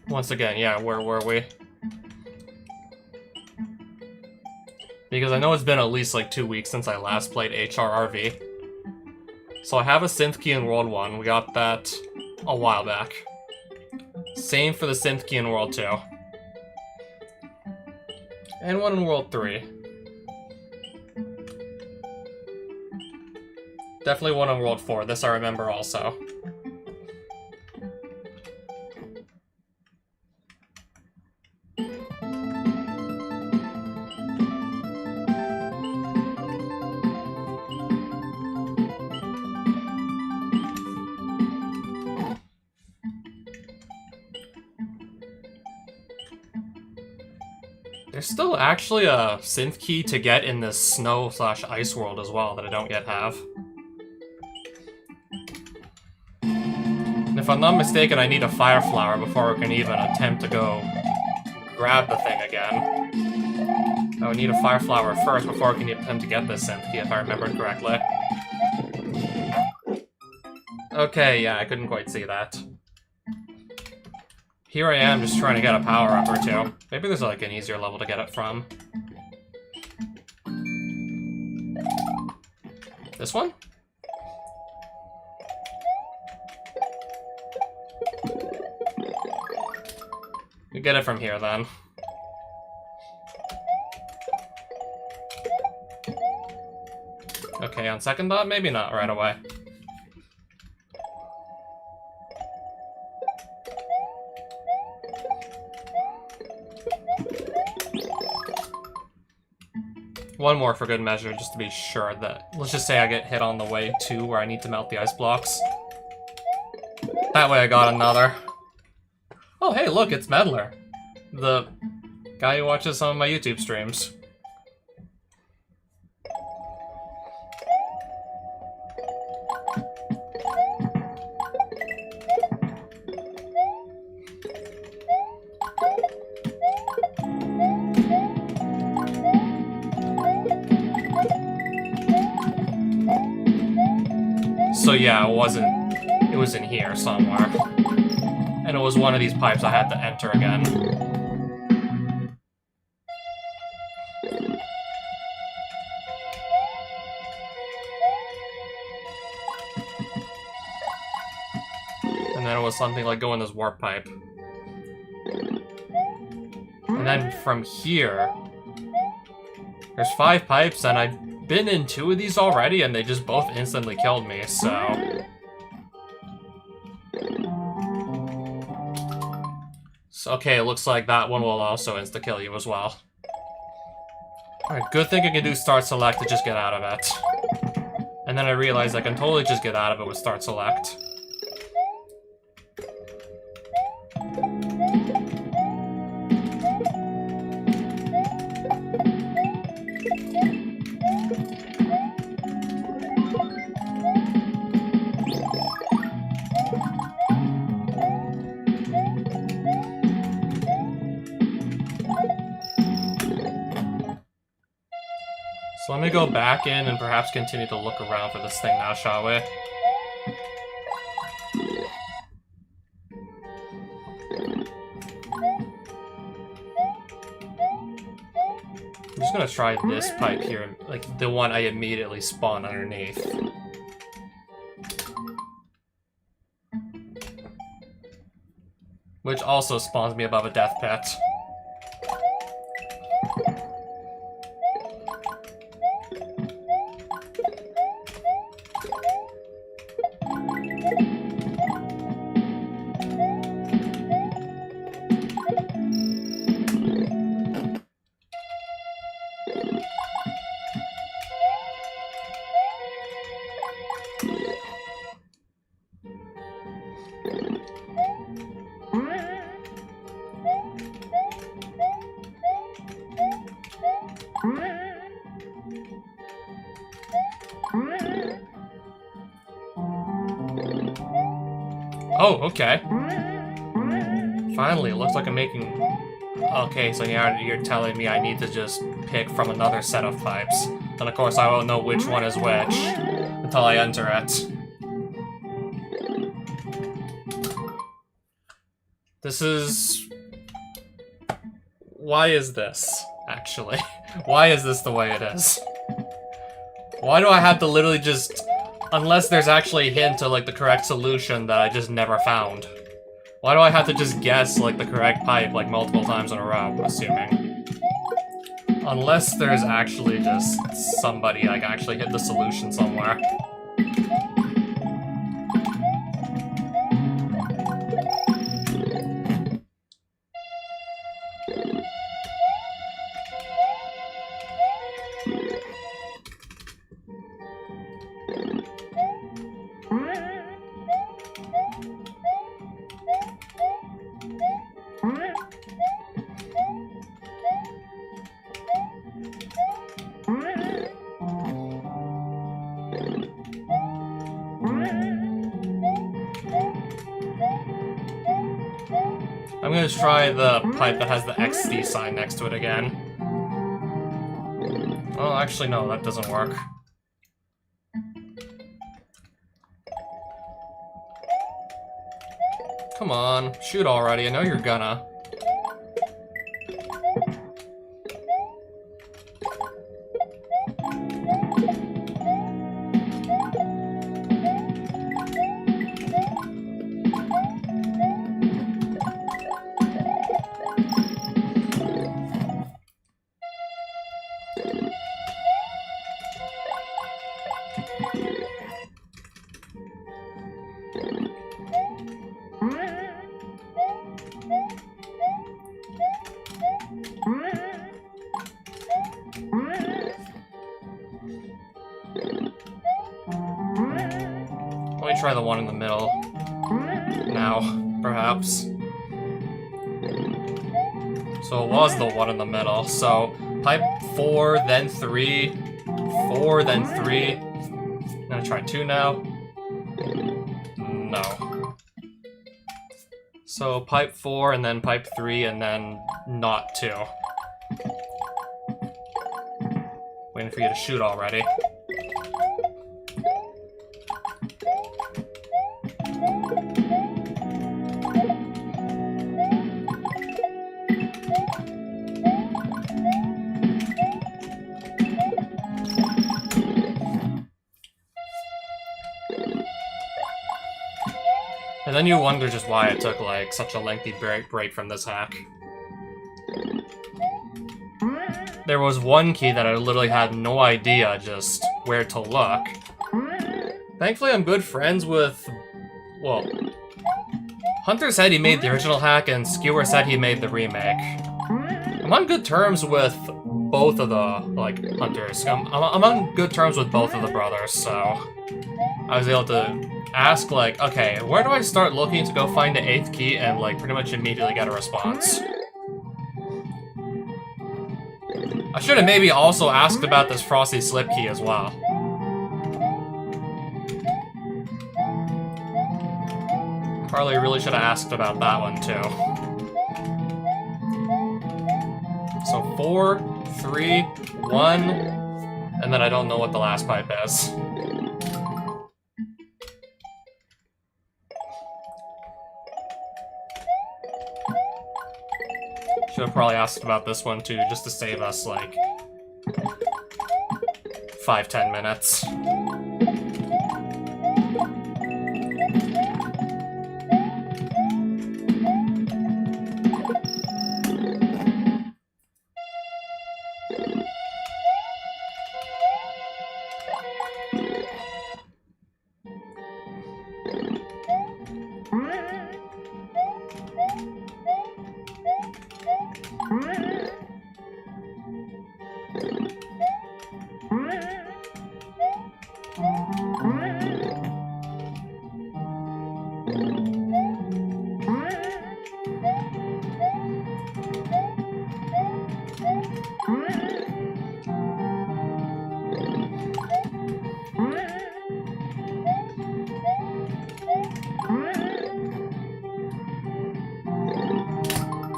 Once again, yeah, where were we? Because I know it's been at least like 2 weeks since I last played HRRV. So I have a synth key in World 1. We got that a while back. Same for the synth key in World 2. And one in World 3. Definitely one in World 4. This I remember also. There's still actually a synth key to get in this snow/ice world as well that I don't yet have. And if I'm not mistaken, I need a fire flower before I can even attempt to go grab the thing again. I would need a fire flower first before I can attempt to get this synth key, if I remember correctly. Okay, yeah, I couldn't quite see that. Here I am just trying to get a power-up or two. Maybe there's like an easier level to get it from. This one? We get it from here then. Okay, on second thought, maybe not right away. One more for good measure, just to be sure that... Let's just say I get hit on the way to where I need to melt the ice blocks. That way I got another. Oh, hey, look, it's Meddler. The guy who watches some of my YouTube streams. So yeah, it was in here somewhere. And it was one of these pipes I had to enter again. And then it was something like go in this warp pipe. And then from here, there's 5 pipes and I've been in 2 of these already and they just both instantly killed me, so... Okay, it looks like that one will also insta-kill you as well. Alright, good thing I can do start select to just get out of it. And then I realized I can totally just get out of it with start select. So let me go back in and perhaps continue to look around for this thing now, shall we? I'm just gonna try this pipe here, like the one I immediately spawn underneath. Which also spawns me above a death pit. Oh, okay. Finally, it looks like I'm making... Okay, so you're telling me I need to just pick from another set of pipes. And of course I won't know which one is which until I enter it. This is... Why is this, actually? Why is this the way it is? Why do I have to literally just... Unless there's actually a hint to, like, the correct solution that I just never found. Why do I have to just guess, like, the correct pipe, like, multiple times in a row, assuming? Unless there's actually just somebody, like, actually hit the solution somewhere. I'm gonna try the pipe that has the XD sign next to it again. Well, actually, no, that doesn't work. Come on, shoot already, I know you're gonna. Let me try the one in the middle. Now, perhaps. So it was the one in the middle. So, pipe 4, then 3, 4, then 3. I'm gonna try 2 now. No. So, pipe 4, and then pipe 3, and then not 2. Waiting for you to shoot already. And then you wonder just why it took, like, such a lengthy break from this hack. There was one key that I literally had no idea just where to look. Thankfully, I'm good friends with... Well... Hunter said he made the original hack, and Skewer said he made the remake. I'm on good terms with both of the, like, Hunters. I'm on good terms with both of the brothers, so... I was able to ask, like, okay, where do I start looking to go find the 8th key and, like, pretty much immediately get a response? I should have maybe also asked about this Frosty Slip key as well. Probably really should have asked about that one, too. So 4, 3, 1, and then I don't know what the last pipe is. Should have probably asked about this one too, just to save us like 5-10 minutes.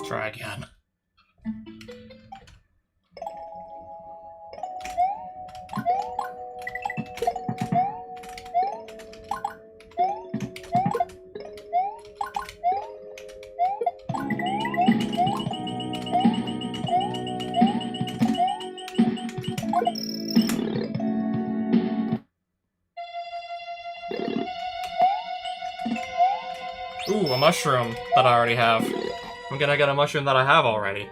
Try again. mushroom that I already have. I'm gonna get a mushroom that I have already.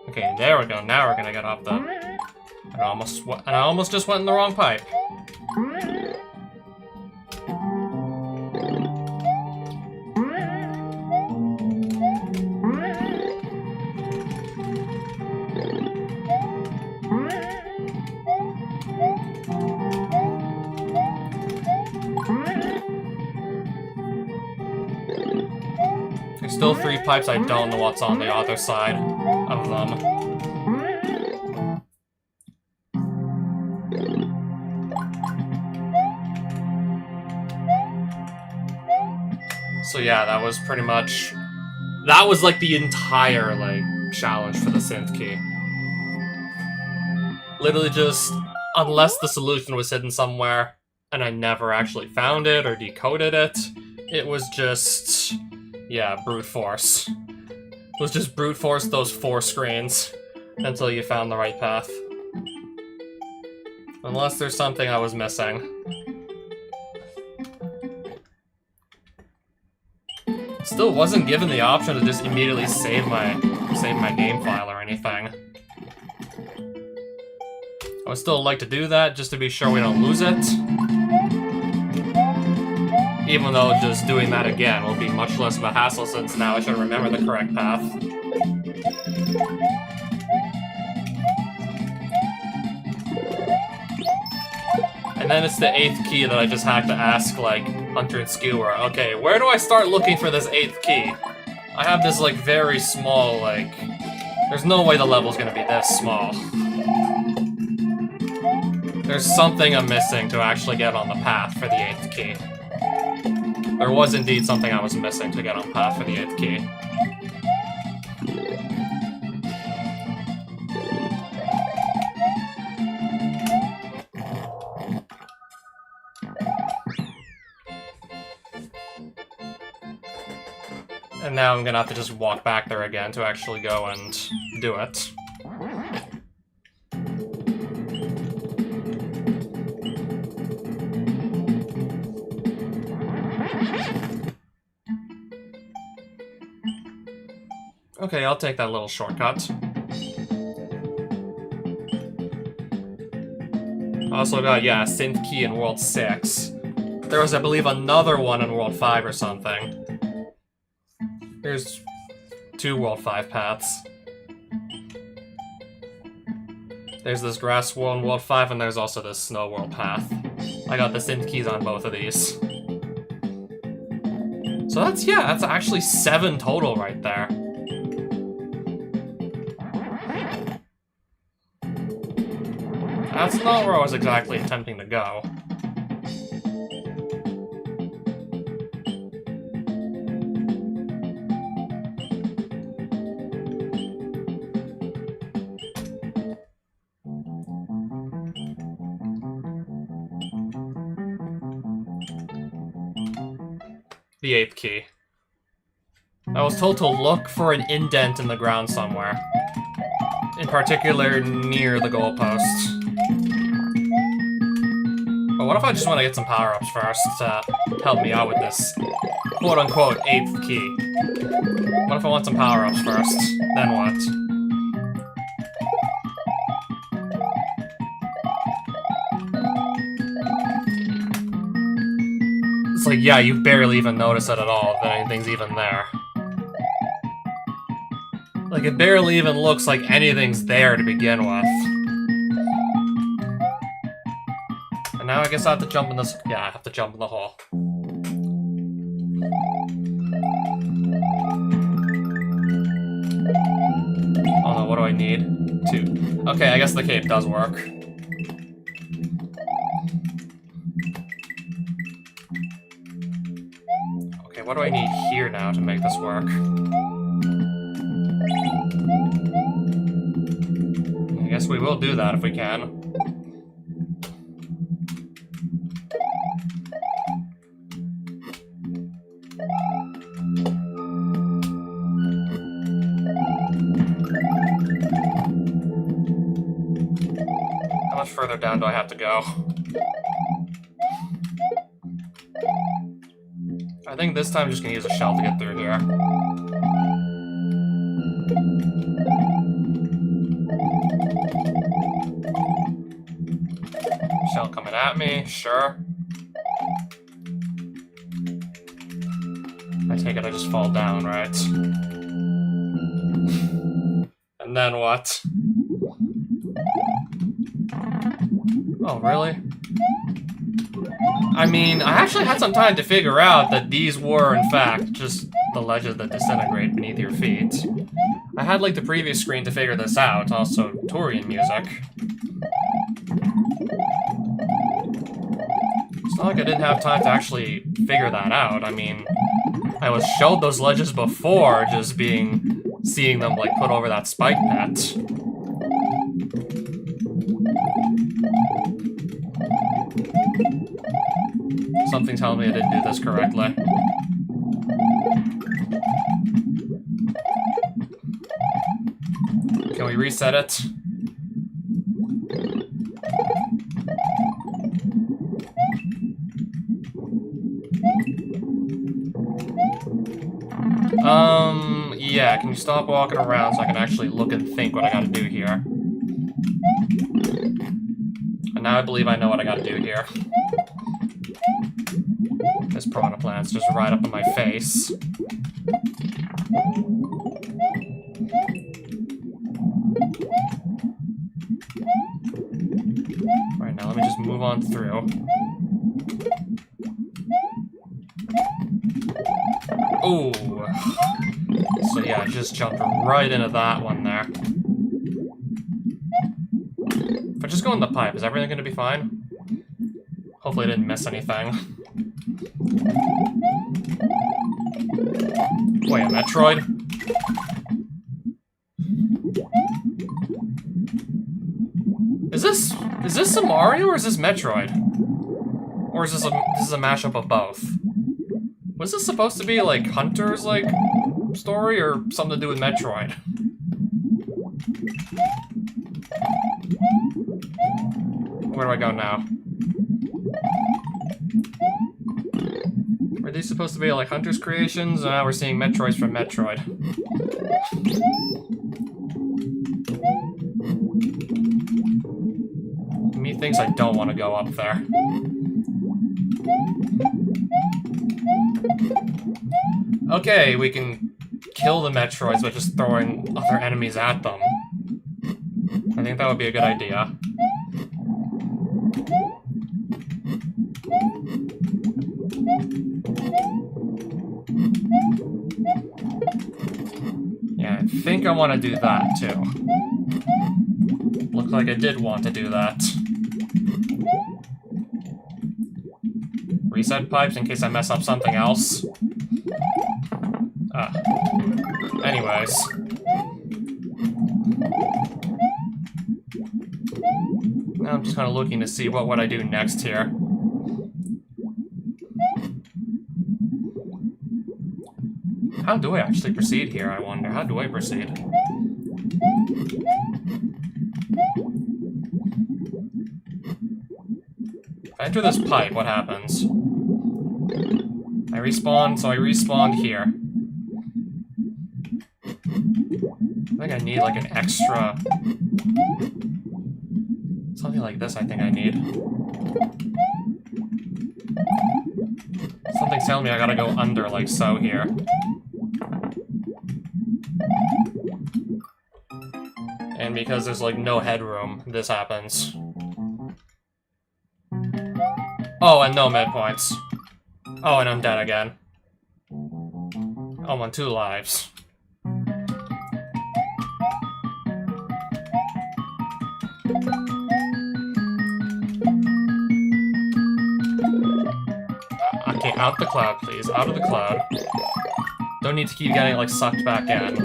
Okay, there we go. Now we're gonna get up the... And I almost just went in the wrong pipe. There's still 3 pipes. I don't know what's on the other side of them. So yeah, that was pretty much... That was like the entire, like, challenge for the synth key. Literally just, unless the solution was hidden somewhere, and I never actually found it or decoded it, it was just... Yeah, brute force. It was just brute force those 4 screens until you found the right path. Unless there's something I was missing. Still wasn't given the option to just immediately save my game file or anything. I would still like to do that just to be sure we don't lose it. Even though just doing that again will be much less of a hassle since now I should remember the correct path. And then it's the 8th key that I just had to ask, like, Hunter and Skewer, okay, where do I start looking for this 8th key? I have this, like, very small, like... There's no way the level's gonna be this small. There's something I'm missing to actually get on the path for the 8th key. There was indeed something I was missing to get on path for the 8th key. And now I'm gonna have to just walk back there again to actually go and do it. Okay, I'll take that little shortcut. I also got, yeah, a synth key in World 6. There was, I believe, another one in World 5 or something. There's 2 World 5 paths. There's this grass world in World 5, and there's also this snow world path. I got the synth keys on both of these. So that's, yeah, that's actually 7 total right there. That's not where I was exactly attempting to go. The 8th key. I was told to look for an indent in the ground somewhere. In particular, near the goalpost. But what if I just want to get some power-ups first to help me out with this quote-unquote 8th key? What if I want some power-ups first? Then what? It's like, yeah, you barely even notice it at all, that anything's even there. Like, it barely even looks like anything's there to begin with. And now I guess I have to jump in this... Yeah, I have to jump in the hole. Oh no, what do I need? 2. Okay, I guess the cape does work. Okay, what do I need here now to make this work? I guess we will do that if we can. How much further down do I have to go? I think this time I'm just gonna use a shell to get through here. Shell coming at me, sure. I take it I just fall down, right? And then what? Oh, really? I mean, I actually had some time to figure out that these were, in fact, just the ledges that disintegrate beneath your feet. I had, like, the previous screen to figure this out, also Turian music. It's not like I didn't have time to actually figure that out. I mean, I was showed those ledges before, just seeing them, like, put over that spike net. Something telling me I didn't do this correctly. Can we reset it? Yeah, can you stop walking around so I can actually look and think what I gotta do here? And now I believe I know what I gotta do here. This piranha plant's just right up in my face. Alright, now let me just move on through. Ooh. So yeah, I just jumped right into that one there. If I just go in the pipe, is everything gonna be fine? Hopefully I didn't miss anything. Wait, a Metroid? Is this a Mario or is this Metroid? Or is this a mashup of both? Was this supposed to be like Hunter's like story or something to do with Metroid? Where do I go now? Were these supposed to be like Hunter's creations? Now we're seeing Metroids from Metroid. Me thinks I don't want to go up there. Okay, we can kill the Metroids by just throwing other enemies at them. I think that would be a good idea. Yeah, I think I want to do that, too. Looks like I did want to do that. Reset pipes in case I mess up something else. Anyways. Now I'm just kind of looking to see what would I do next here. How do I actually proceed here, I wonder? How do I proceed? If I enter this pipe, what happens? I respawn, so I respawned here. I think I need like an extra... Something like this I think I need. Something's telling me I gotta go under like so here. And because there's like no headroom, this happens. Oh, and no med points. Oh, and I'm dead again. I'm on 2 lives. Okay, out the cloud, please. Out of the cloud. Don't need to keep getting, like, sucked back in.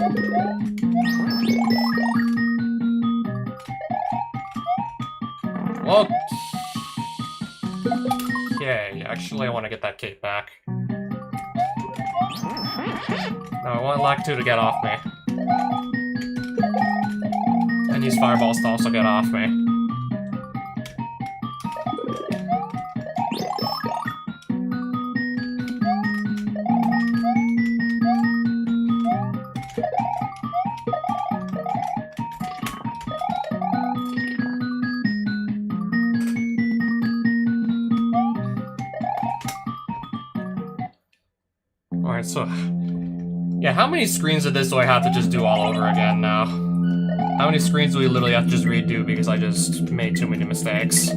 Okay, actually I want to get that cape back. No, I want Lactu to get off me. And use fireballs to also get off me. Alright, so... yeah, how many screens of this do I have to just do all over again now? How many screens do we literally have to just redo because I just made too many mistakes?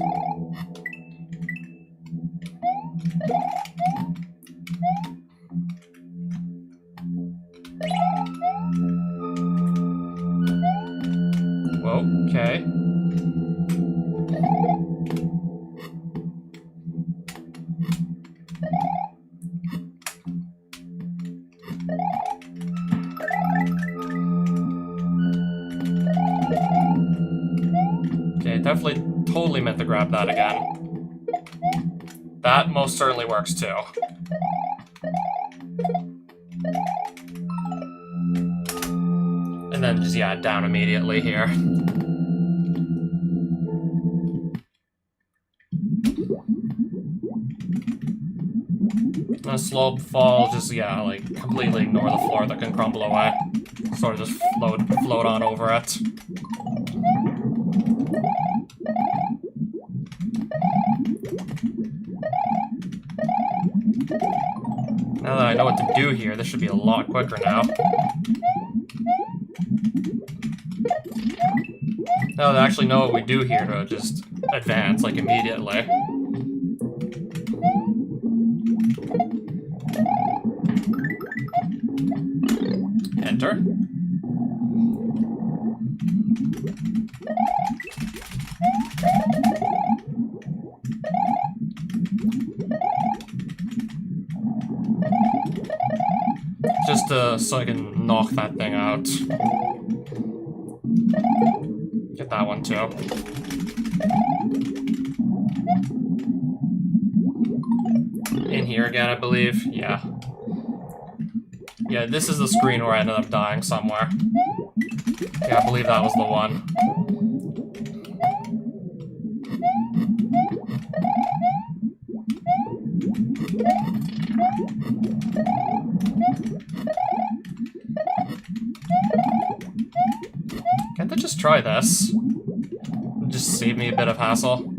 Okay. Okay, definitely, totally meant to grab that again. That most certainly works too. And then just, yeah, down immediately here. A slope fall, just, yeah, like, completely ignore the floor that can crumble away. Sort of just float on over it. Now that I know what to do here, this should be a lot quicker now. Now that I actually know what we do here to just advance, like, immediately. Enter. Just so I can knock that thing out. Get that one too. In here again, I believe. Yeah. Yeah, this is the screen where I ended up dying somewhere. Yeah, I believe that was the one. Can't I just try this? Just save me a bit of hassle.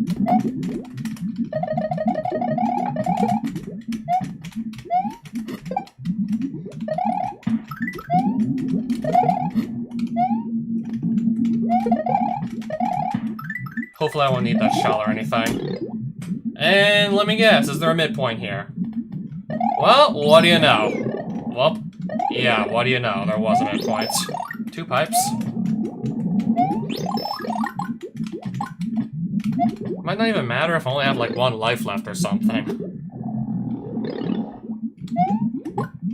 Hopefully I won't need that shell or anything. And let me guess, is there a midpoint here? Well, what do you know? Well, yeah, what do you know? There was a midpoint. 2 pipes. Might not even matter if I only have like 1 life left or something.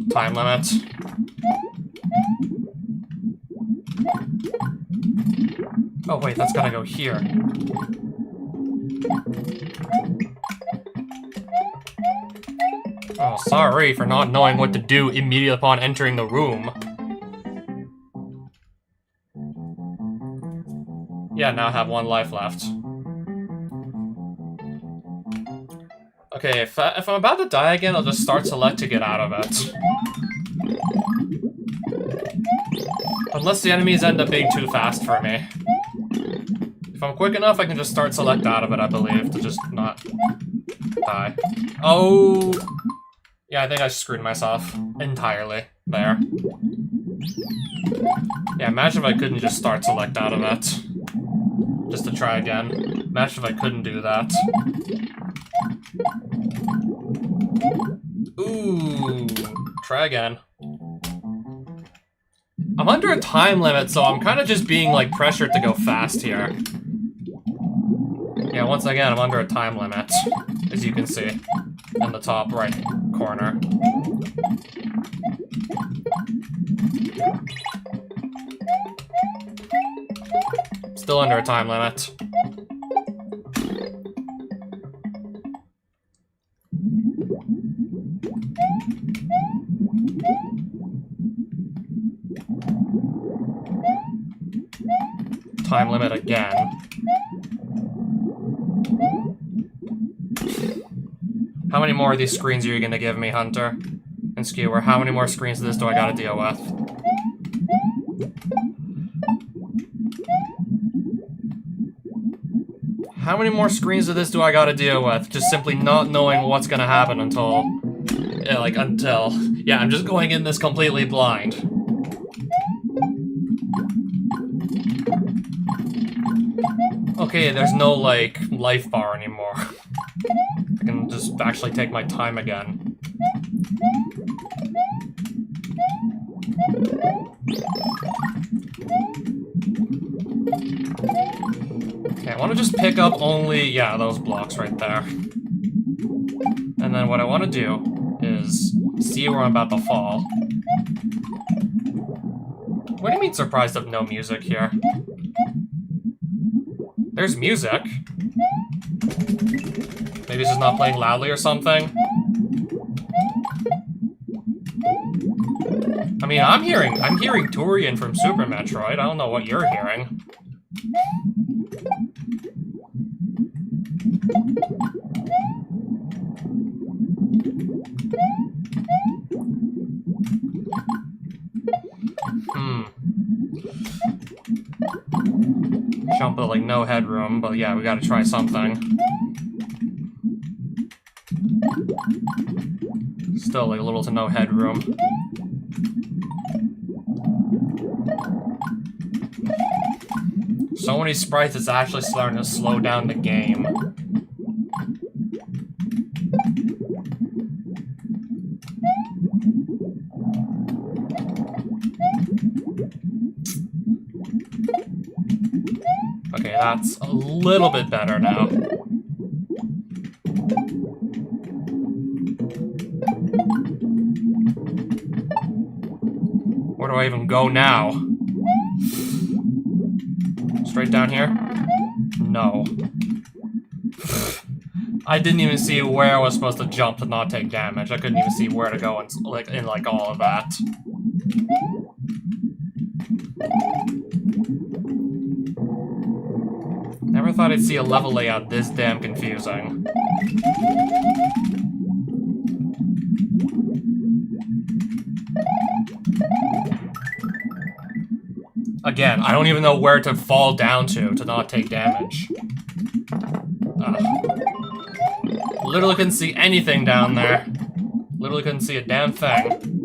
Time limit. Oh wait, that's gotta go here. Oh, sorry for not knowing what to do immediately upon entering the room. Yeah, now I have 1 life left. Okay, if I'm about to die again, I'll just start select to get out of it. Unless the enemies end up being too fast for me. If I'm quick enough, I can just start select out of it, I believe, to just not die. Oh! Yeah, I think I screwed myself entirely there. Yeah, imagine if I couldn't just start select out of it. Just to try again. Imagine if I couldn't do that. Ooh, try again. I'm under a time limit, so I'm kind of just being, like, pressured to go fast here. Yeah, once again, I'm under a time limit, as you can see, in the top right corner. Still under a time limit. Time limit again. How many more of these screens are you gonna give me, Hunter? And Skewer, how many more screens of this do I gotta deal with? How many more screens of this do I gotta deal with? Just simply not knowing what's gonna happen until Yeah, like, until... Yeah, I'm just going in this completely blind. Okay, there's no, like, life bar anymore. I can just actually take my time again. Okay, I want to just pick up only, yeah, those blocks right there. And then what I want to do is see where I'm about to fall. What do you mean surprised of no music here? There's music. Maybe it's just not playing loudly or something. I mean, I'm hearing Turian from Super Metroid. I don't know what you're hearing. Jump with, like, no headroom, but yeah, we gotta try something. Still, like, little to no headroom. So many sprites, it's actually starting to slow down the game. Okay, that's a little bit better now. Where do I even go now? Straight down here? No. I didn't even see where I was supposed to jump to not take damage. I couldn't even see where to go in all of that. Never thought I'd see a level layout this damn confusing. Again, I don't even know where to fall down to not take damage. Literally couldn't see anything down there. Literally couldn't see a damn thing.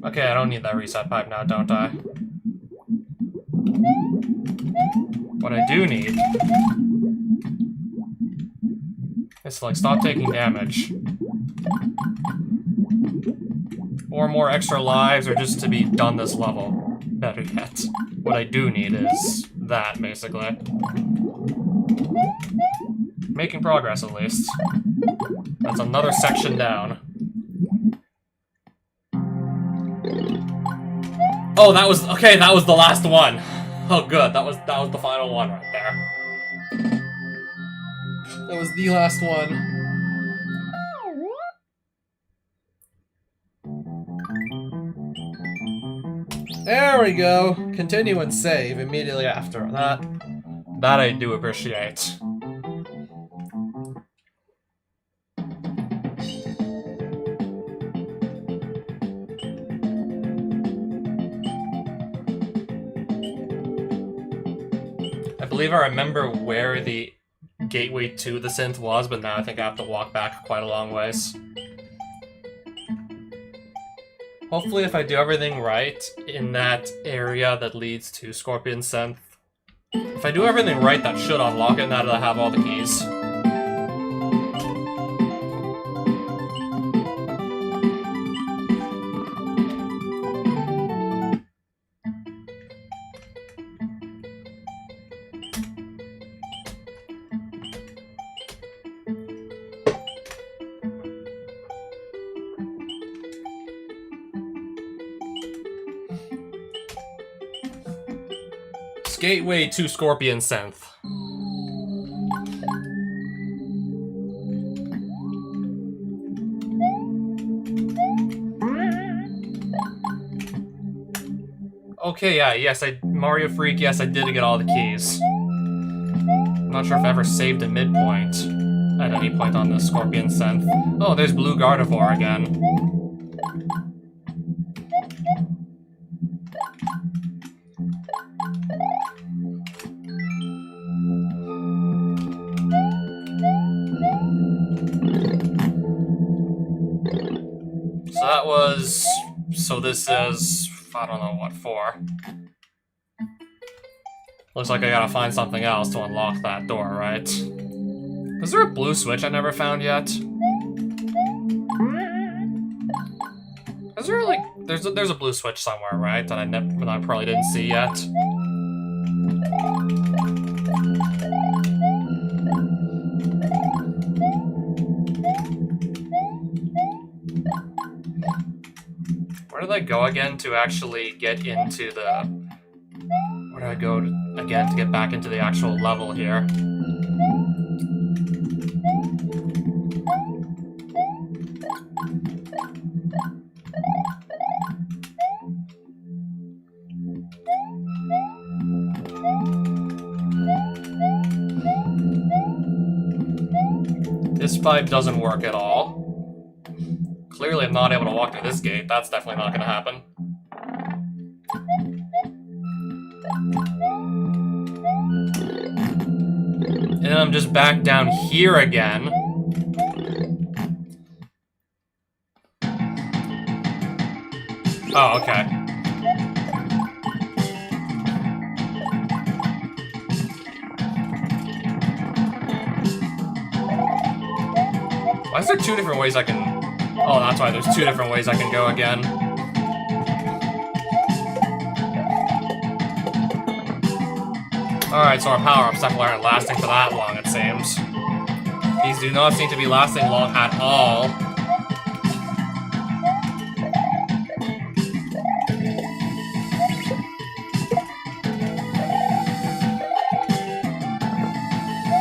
Okay, I don't need that reset pipe now, don't I? What I do need is to, like, stop taking damage. Or more extra lives, or just to be done this level. Better yet. What I do need is that, basically. Making progress, at least. That's another section down. Oh, that was, okay, that was the last one. Oh, good, that was the final one right there. That was the last one. There we go. Continue and save immediately after. That I do appreciate. I believe I remember where the gateway to the synth was, but now I think I have to walk back quite a long ways. Hopefully if I do everything right in that area that leads to Scorpion Synth, if I do everything right, that should unlock it now that I have all the keys. Gateway to Scorpion Synth. Okay, yeah, yes, Mario Freak, yes, I did get all the keys. I'm not sure if I ever saved a midpoint. at any point on this Scorpion Synth. Oh, there's Blue Gardevoir again. So that was... So this is... I don't know what for. Looks like I gotta find something else to unlock that door, right? Is there a blue switch I never found yet? Is there like... There's a blue switch somewhere, right? That I probably didn't see yet. Where did I go again to actually get into the... Where do I go again to get back into the actual level here? This pipe doesn't work at all. Clearly I'm not able to walk through this gate. That's definitely not gonna happen. And then I'm just back down here again. Oh, okay. Why is there two different ways I can... Oh, that's why there's two different ways I can go again. Alright, so our power-ups definitely aren't lasting for that long, it seems. These do not seem to be lasting long at all.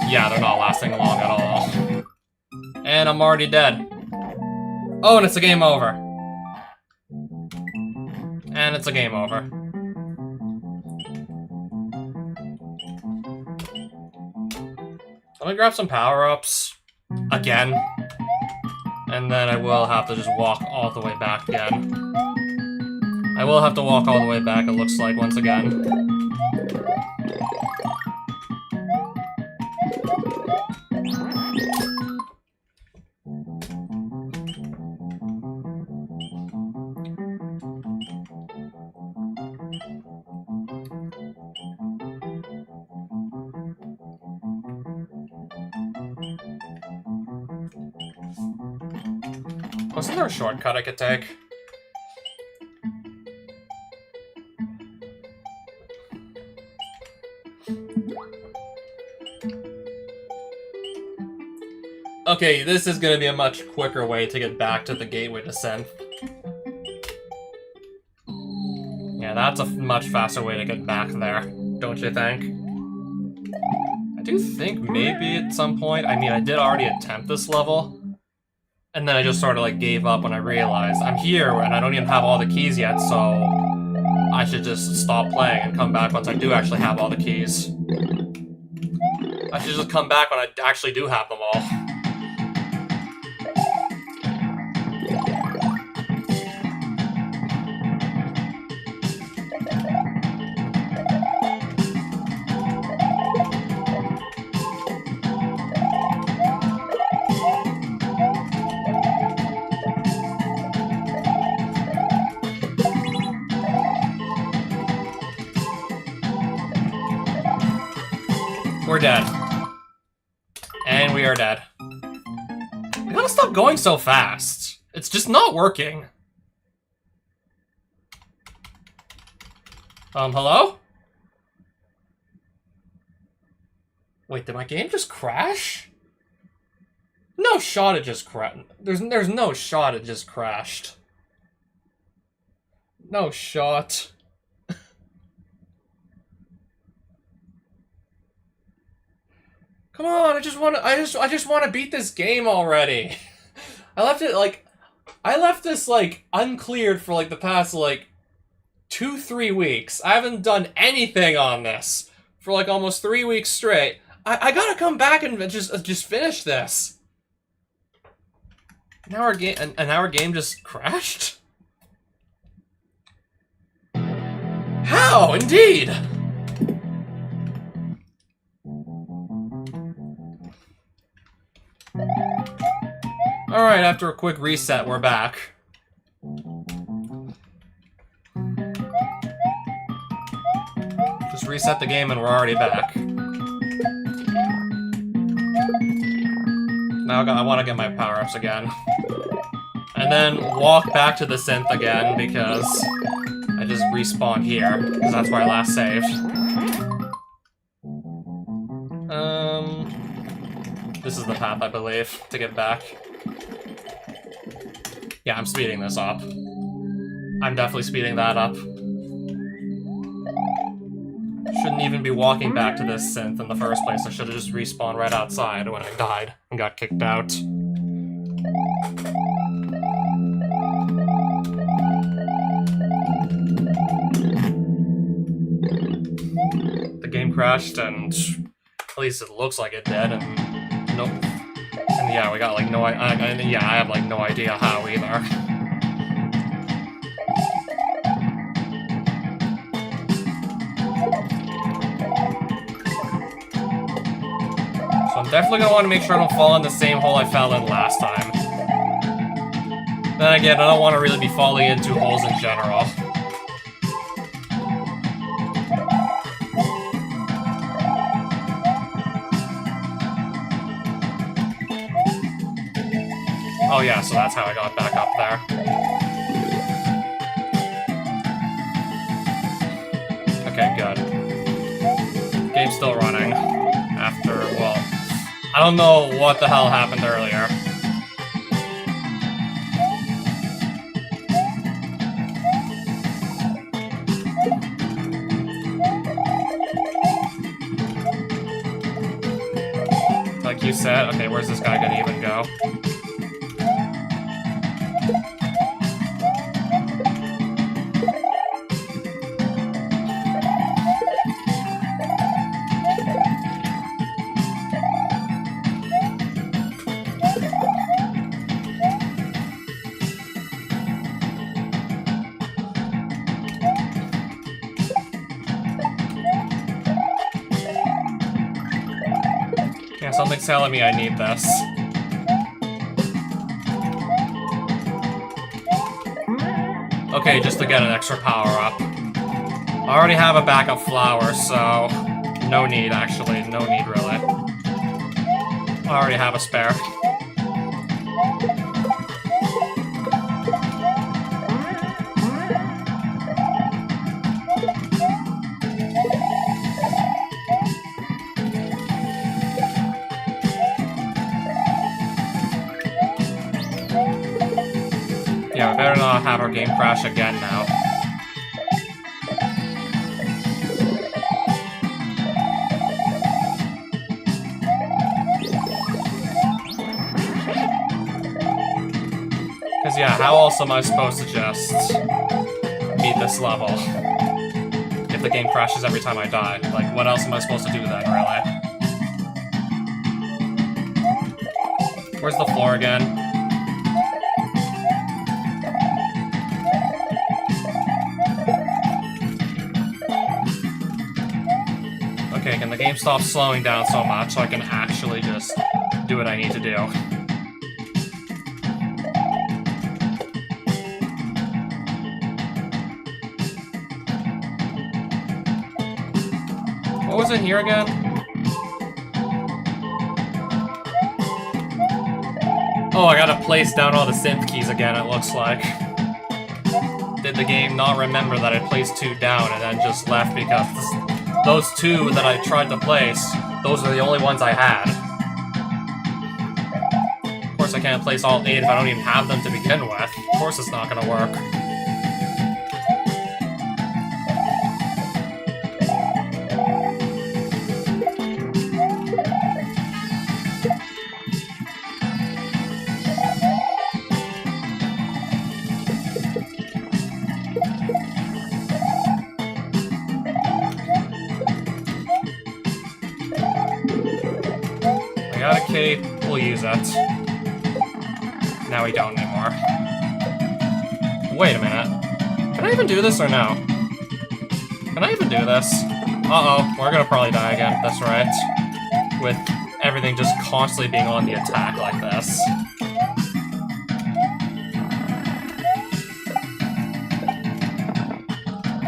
Yeah, they're not lasting long at all. And I'm already dead. Oh, and it's a game over. And it's a game over. Let me grab some power-ups. Again. And then I will have to just walk all the way back again. I will have to walk all the way back, it looks like, once again. Wasn't there a shortcut I could take? Okay, this is gonna be a much quicker way to get back to the gateway to Synth. Yeah, that's a much faster way to get back there, don't you think? I do think maybe at some point, I mean, I did already attempt this level, and then I just sort of like gave up when I realized I'm here and I don't even have all the keys yet, so I should just stop playing and come back once I do actually have all the keys. I should just come back when I actually do have them all. We're dead. And we are dead. I gotta stop going so fast. It's just not working. Hello? Wait, did my game just crash? No shot it just crashed. There's no shot it just crashed. No shot. Come on, I just want to beat this game already. I left this like uncleared for like the past like 2-3 weeks. I haven't done anything on this for like almost 3 weeks straight. I gotta come back and just finish this. Now our game and now our game just crashed? How? Indeed! Alright, after a quick reset, we're back. Just reset the game and we're already back. Now I want to get my power-ups again. And then walk back to the synth again because I just respawned here, because that's where I last saved. This is the path, I believe, to get back. Yeah, I'm speeding this up. I'm definitely speeding that up. Shouldn't even be walking back to this synth in the first place. I should have just respawned right outside when I died and got kicked out. The game crashed, and at least it looks like it did, and nope. And yeah, we got like no I have like no idea how either. So I'm definitely gonna want to make sure I don't fall in the same hole I fell in last time. Then again, I don't want to really be falling into holes in general. Oh yeah, so that's how I got back up there. Okay, good. Game's still running. After, well, I don't know what the hell happened earlier. Like you said, okay, where's this guy gonna even go? Something's telling me I need this. Okay, just to get an extra power-up. I already have a backup flower, so no need, actually. No need, really. I already have a spare. Yeah, we better not have our game crash again now. Because yeah, how else am I supposed to just beat this level? If the game crashes every time I die. Like, what else am I supposed to do then, really? Where's the floor again? Okay, can the game stop slowing down so much so I can actually just do what I need to do? What was in here again? Oh, I gotta place down all the synth keys again, it looks like. Did the game not remember that I placed 2 down and then just left because those 2 that I tried to place, those are the only ones I had. Of course I can't place all 8 if I don't even have them to begin with. Of course it's not gonna work. use it. Now we don't anymore. Wait a minute. Can I even do this or no? Can I even do this? Uh-oh, we're gonna probably die again at this rate. With everything just constantly being on the attack like this.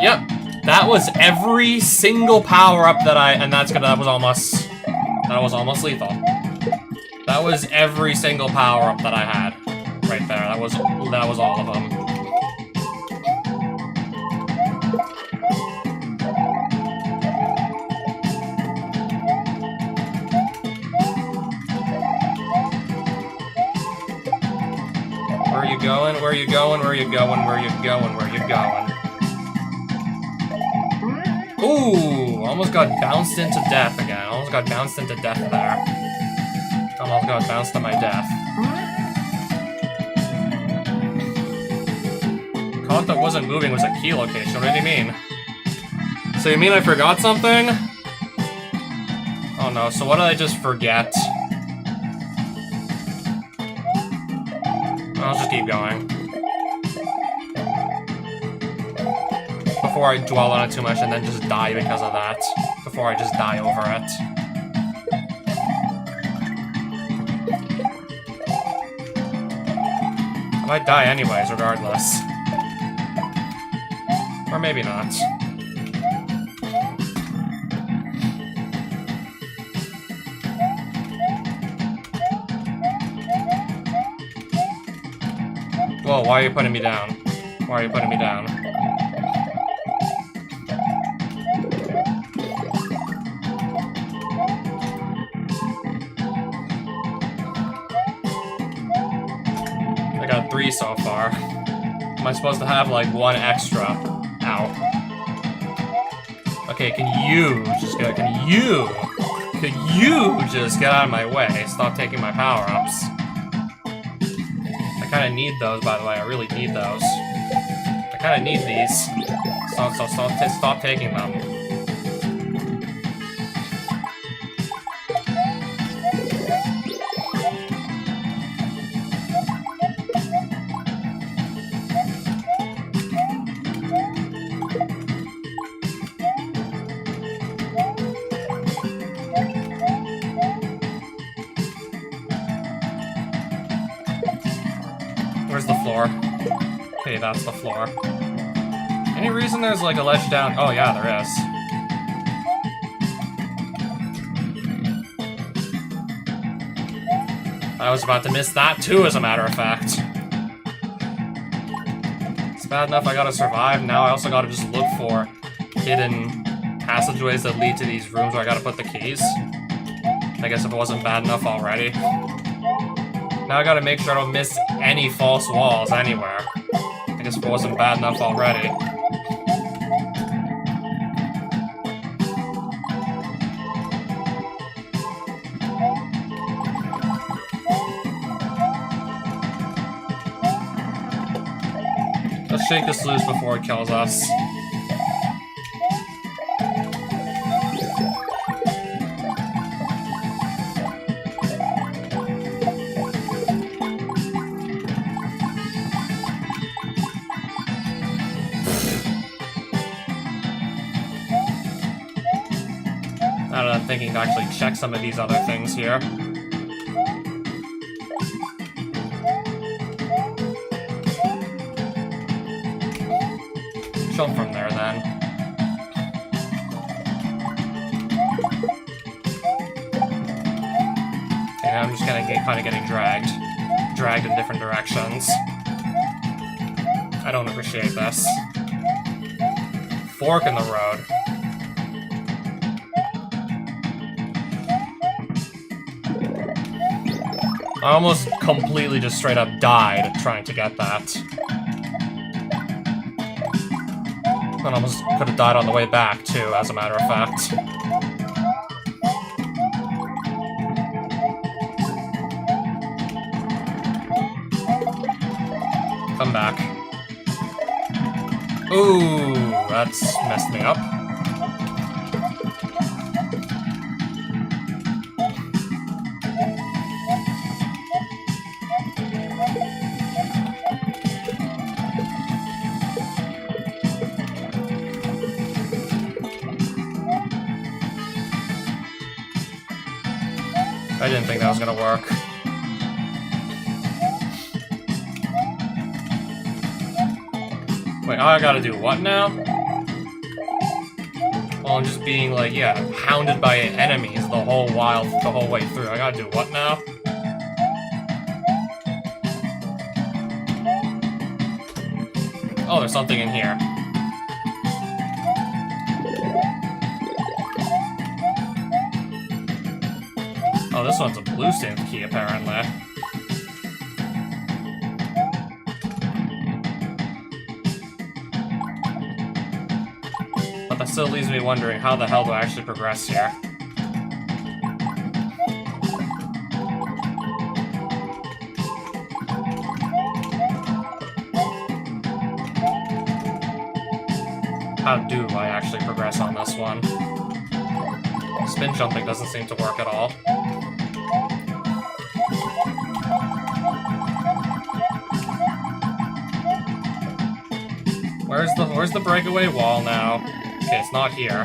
Yep, that was every single power-up that that was almost lethal. That was every single power-up that I had right there. That was all of them. Where are you going? Where are you going? Where are you going? Where are you going? Where are you going? Ooh, almost got bounced into death again. Almost got bounced into death there. Almost got bounced to my death. Caught that wasn't moving was a key location. What do you mean? So you mean I forgot something? Oh no, so what did I just forget? I'll just keep going. Before I dwell on it too much and then just die because of that. Before I just die over it. I might die anyways, regardless. Or maybe not. Whoa, why are you putting me down? Why are you putting me down? I got 3 so far. Am I supposed to have like 1 extra? Ow. Okay, can you just get out of my way? Stop taking my power-ups. I kinda need those, by the way. I really need those. I kinda need these. Stop taking them. Where's the floor? Okay, that's the floor. Any reason there's like a ledge down? Oh yeah, there is. I was about to miss that too, as a matter of fact. It's bad enough I gotta survive, now I also gotta just look for hidden passageways that lead to these rooms where I gotta put the keys. I guess if it wasn't bad enough already. Now I gotta make sure I don't miss any false walls anywhere. I guess if it wasn't bad enough already. Let's shake this loose before it kills us. I'm thinking to actually check some of these other things here. Jump from there, then. Okay, I'm just kind of getting dragged in different directions. I don't appreciate this. Fork in the road. I almost completely just straight up died trying to get that. I almost could have died on the way back, too, as a matter of fact. Come back. Ooh, that's messed me up. I didn't think that was gonna work. Wait, I gotta do what now? Well, I'm just being, like, yeah, hounded by enemies the whole way through. I gotta do what now? Oh, there's something in here. Oh, this one's a blue synth key, apparently. But that still leaves me wondering, how the hell do I actually progress here? How do I actually progress on this one? Spin jumping doesn't seem to work at all. Where's the breakaway wall now? Okay, it's not here.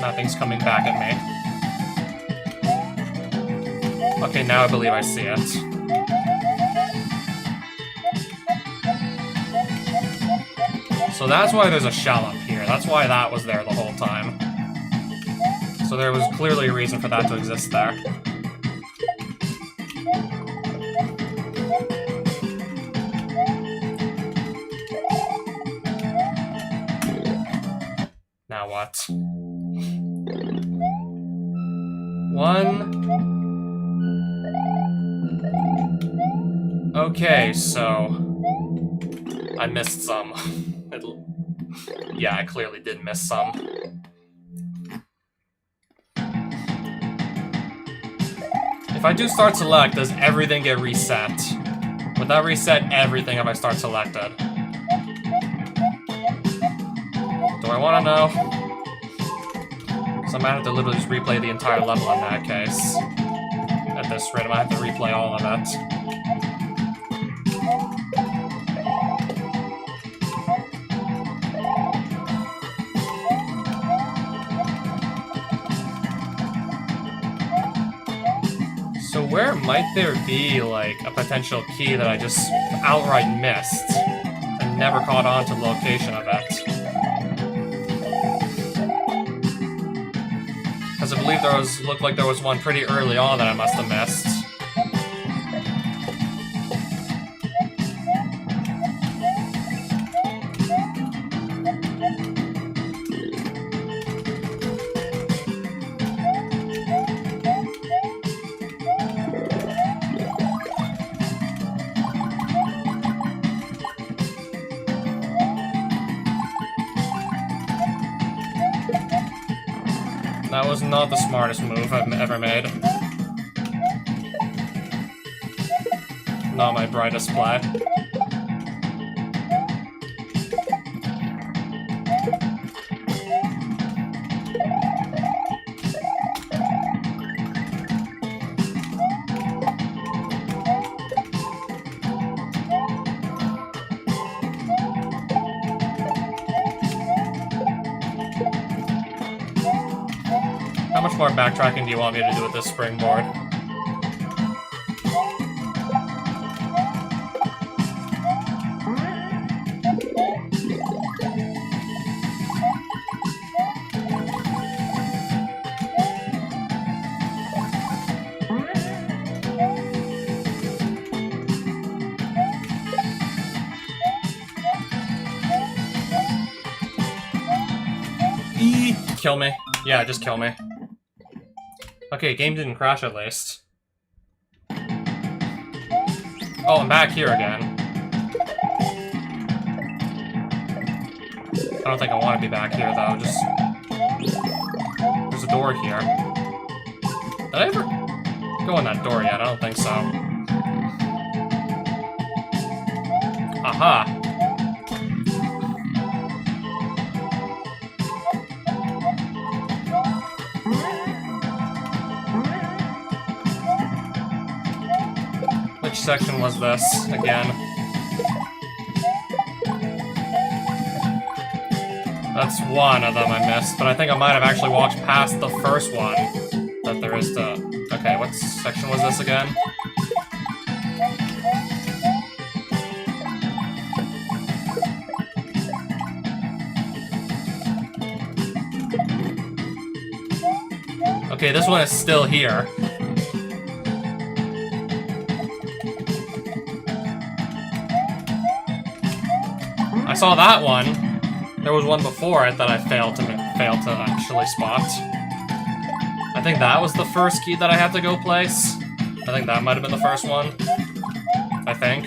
Nothing's coming back at me. Okay, now I believe I see it. So that's why there's a shell up here. That's why that was there the whole time. So there was clearly a reason for that to exist there. Now what? One. Okay, so I missed some. Yeah, I clearly did miss some. If I do start select, does everything get reset? Would that reset everything if I start selected? Do I want to know? So I might have to literally just replay the entire level in that case. At this rate, I might have to replay all of it. So where might there be, like, a potential key that I just outright missed and never caught on to the location of it? Because I believe looked like there was one pretty early on that I must have missed. That was not the smartest move I've ever made. Not my brightest play. How much more backtracking do you want me to do with this springboard? Kill me. Yeah, just kill me. Okay, game didn't crash at least. Oh, I'm back here again. I don't think I want to be back here, though. Just... There's a door here. Did I ever go in that door yet? I don't think so. Aha! Which section was this, again? That's one of them I missed, but I think I might have actually walked past the first one that there is to... Okay, what section was this again? Okay, this one is still here. I saw that one. There was one before it that I failed to actually spot. I think that was the first key that I had to go place. I think that might have been the first one. I think.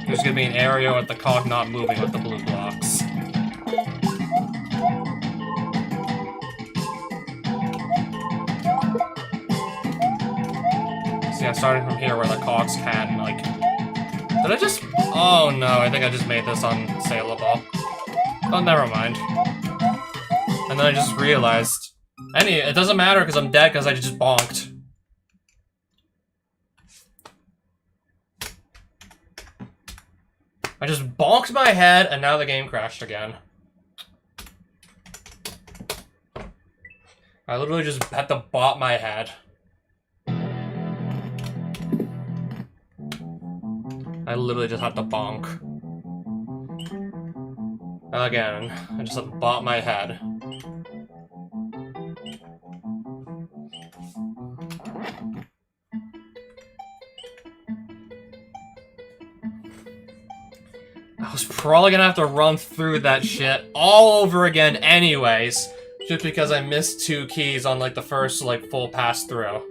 There's gonna be an area with the cog not moving with the blue blocks. See, I started from here where the cogs can, like... Did I just... Oh no, I think I just made this unsaleable. Oh, never mind. And then I just realized... It doesn't matter because I'm dead because I just bonked. I just bonked my head and now the game crashed again. I literally just had to bop my head. I literally just had to bonk. And again, I just had to bop my head. I was probably gonna have to run through that shit all over again anyways, just because I missed 2 keys on, like, the first, like, full pass-through.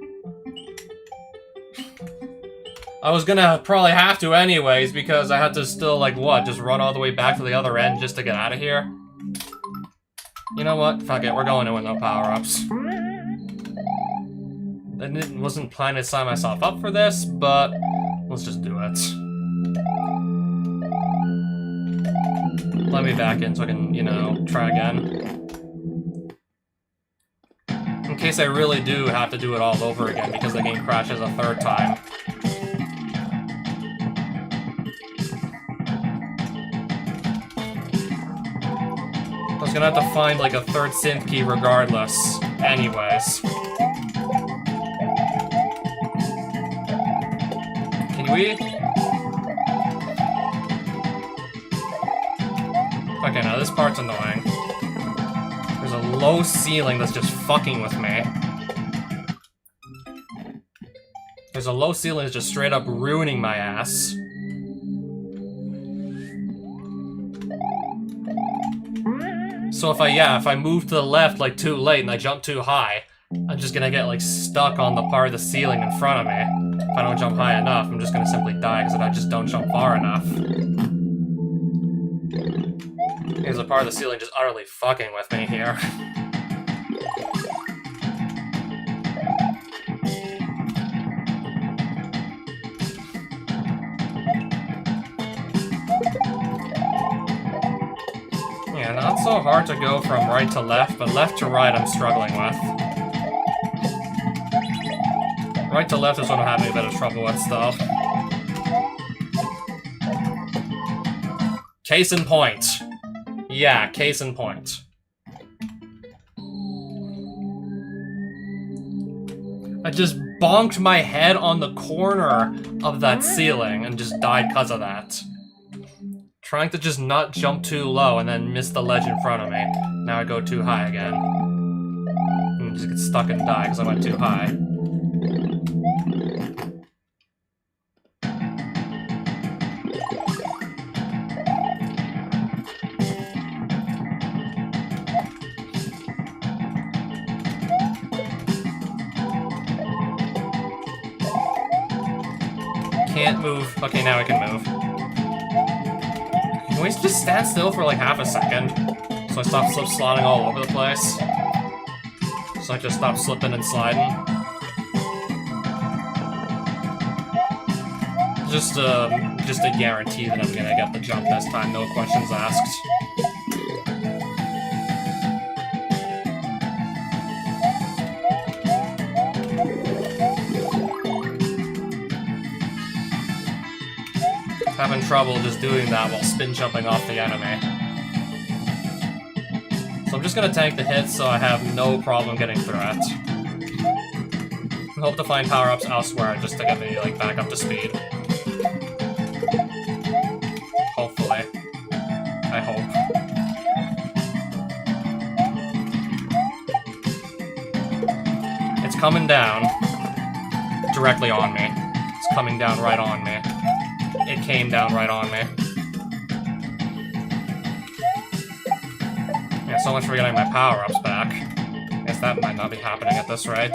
I was gonna probably have to anyways, because I had to still, like, what, just run all the way back to the other end just to get out of here? You know what? Fuck it, we're going in with no power-ups. I wasn't planning to sign myself up for this, but let's just do it. Let me back in so I can, you know, try again. In case I really do have to do it all over again because the game crashes a 3rd time. I was gonna have to find, like, a 3rd synth key regardless, anyways. Can we? Okay, now this part's annoying. There's a low ceiling that's just fucking with me. There's a low ceiling that's just straight up ruining my ass. So if I move to the left, like, too late and I jump too high, I'm just gonna get, like, stuck on the part of the ceiling in front of me. If I don't jump high enough, I'm just gonna simply die because I just don't jump far enough. Because a part of the ceiling just utterly fucking with me here. Yeah, not so hard to go from right to left, but left to right I'm struggling with. Right to left is what I'm having a bit of trouble with stuff. Case in point. Yeah, case in point. I just bonked my head on the corner of that ceiling and just died because of that. Trying to just not jump too low and then miss the ledge in front of me. Now I go too high again. And just get stuck and die because I went too high. Can't move. Okay, now I can move. Can we just stand still for like half a second? So I stop slip-sliding all over the place? So I just stop slipping and sliding? Just a guarantee that I'm gonna get the jump this time, no questions asked. trouble just doing that while spin jumping off the enemy. So I'm just gonna tank the hits so I have no problem getting through it. And hope to find power-ups elsewhere just to get me, like, back up to speed. Hopefully. I hope. It's coming down. Directly on me. It's coming down right on me. It came down right on me. Yeah, so much for getting my power-ups back. Guess that might not be happening at this rate.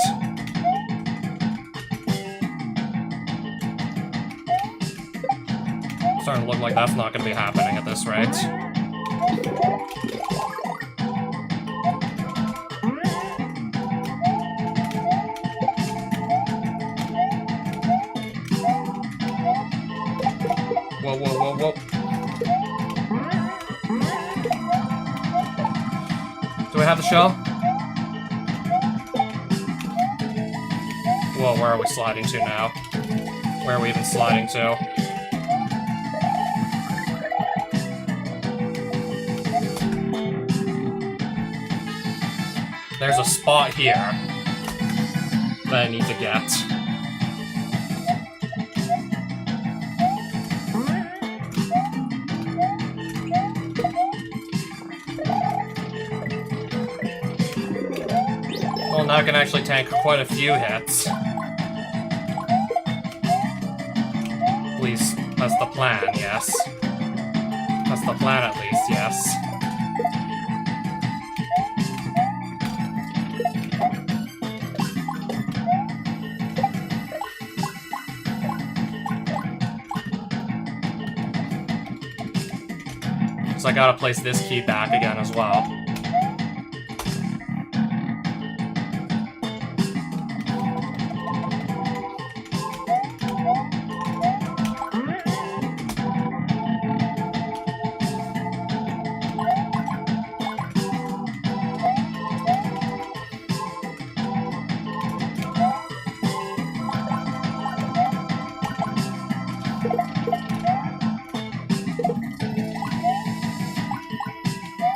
Starting to look like that's not going to be happening at this rate. Whoa, whoa, whoa, whoa. Do I have the shell? Whoa, where are we sliding to now? Where are we even sliding to? There's a spot here that I need to get. Well, now I can actually tank quite a few hits. At least, that's the plan, yes. That's the plan, at least, yes. So I gotta place this key back again as well.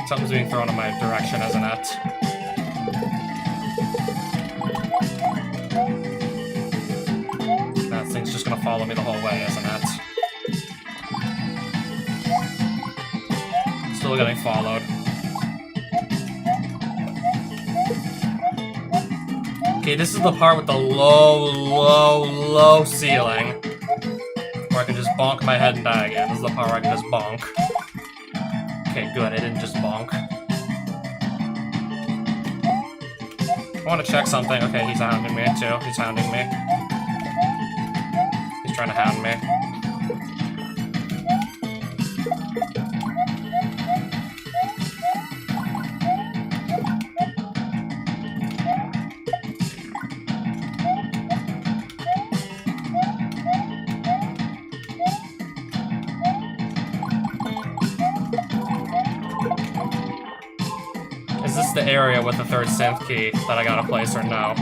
Something's being thrown in my direction, isn't it? That thing's just gonna follow me the whole way, isn't it? Still getting followed. Okay, this is the part with the low ceiling. Where I can just bonk my head and die again. This is the part where I can just bonk. Okay, good, I didn't just bonk. I want to check something. Okay, he's hounding me too. He's hounding me. He's trying to hound me. Is this the area with the third synth key that I gotta place or no?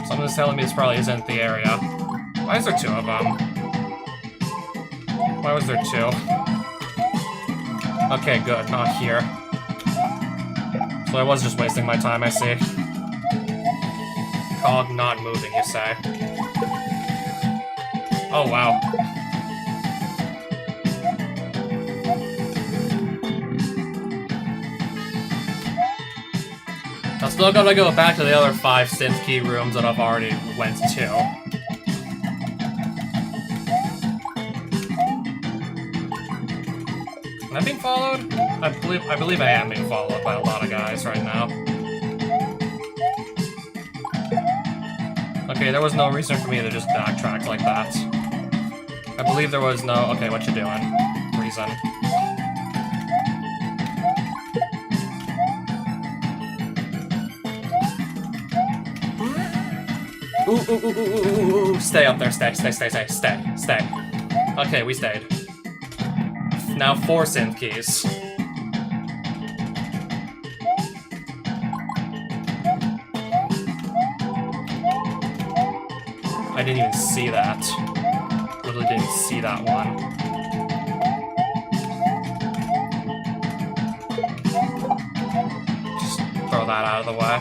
Someone's telling me this probably isn't the area. Why is there two of them? Why was there two? Okay, good, not here. So I was just wasting my time, I see. Cog not moving, you say? Oh, wow. I'm still gonna go back to the other 5 synth key rooms that I've already went to. Am I being followed? I believe I am being followed by a lot of guys right now. Okay, there was no reason for me to just backtrack like that. I believe there was no... Okay, what you doing? Reason. Ooh. Stay up there, stay. Okay, we stayed. Now 4 synth keys. I didn't even see that. Literally didn't see that one. Just throw that out of the way.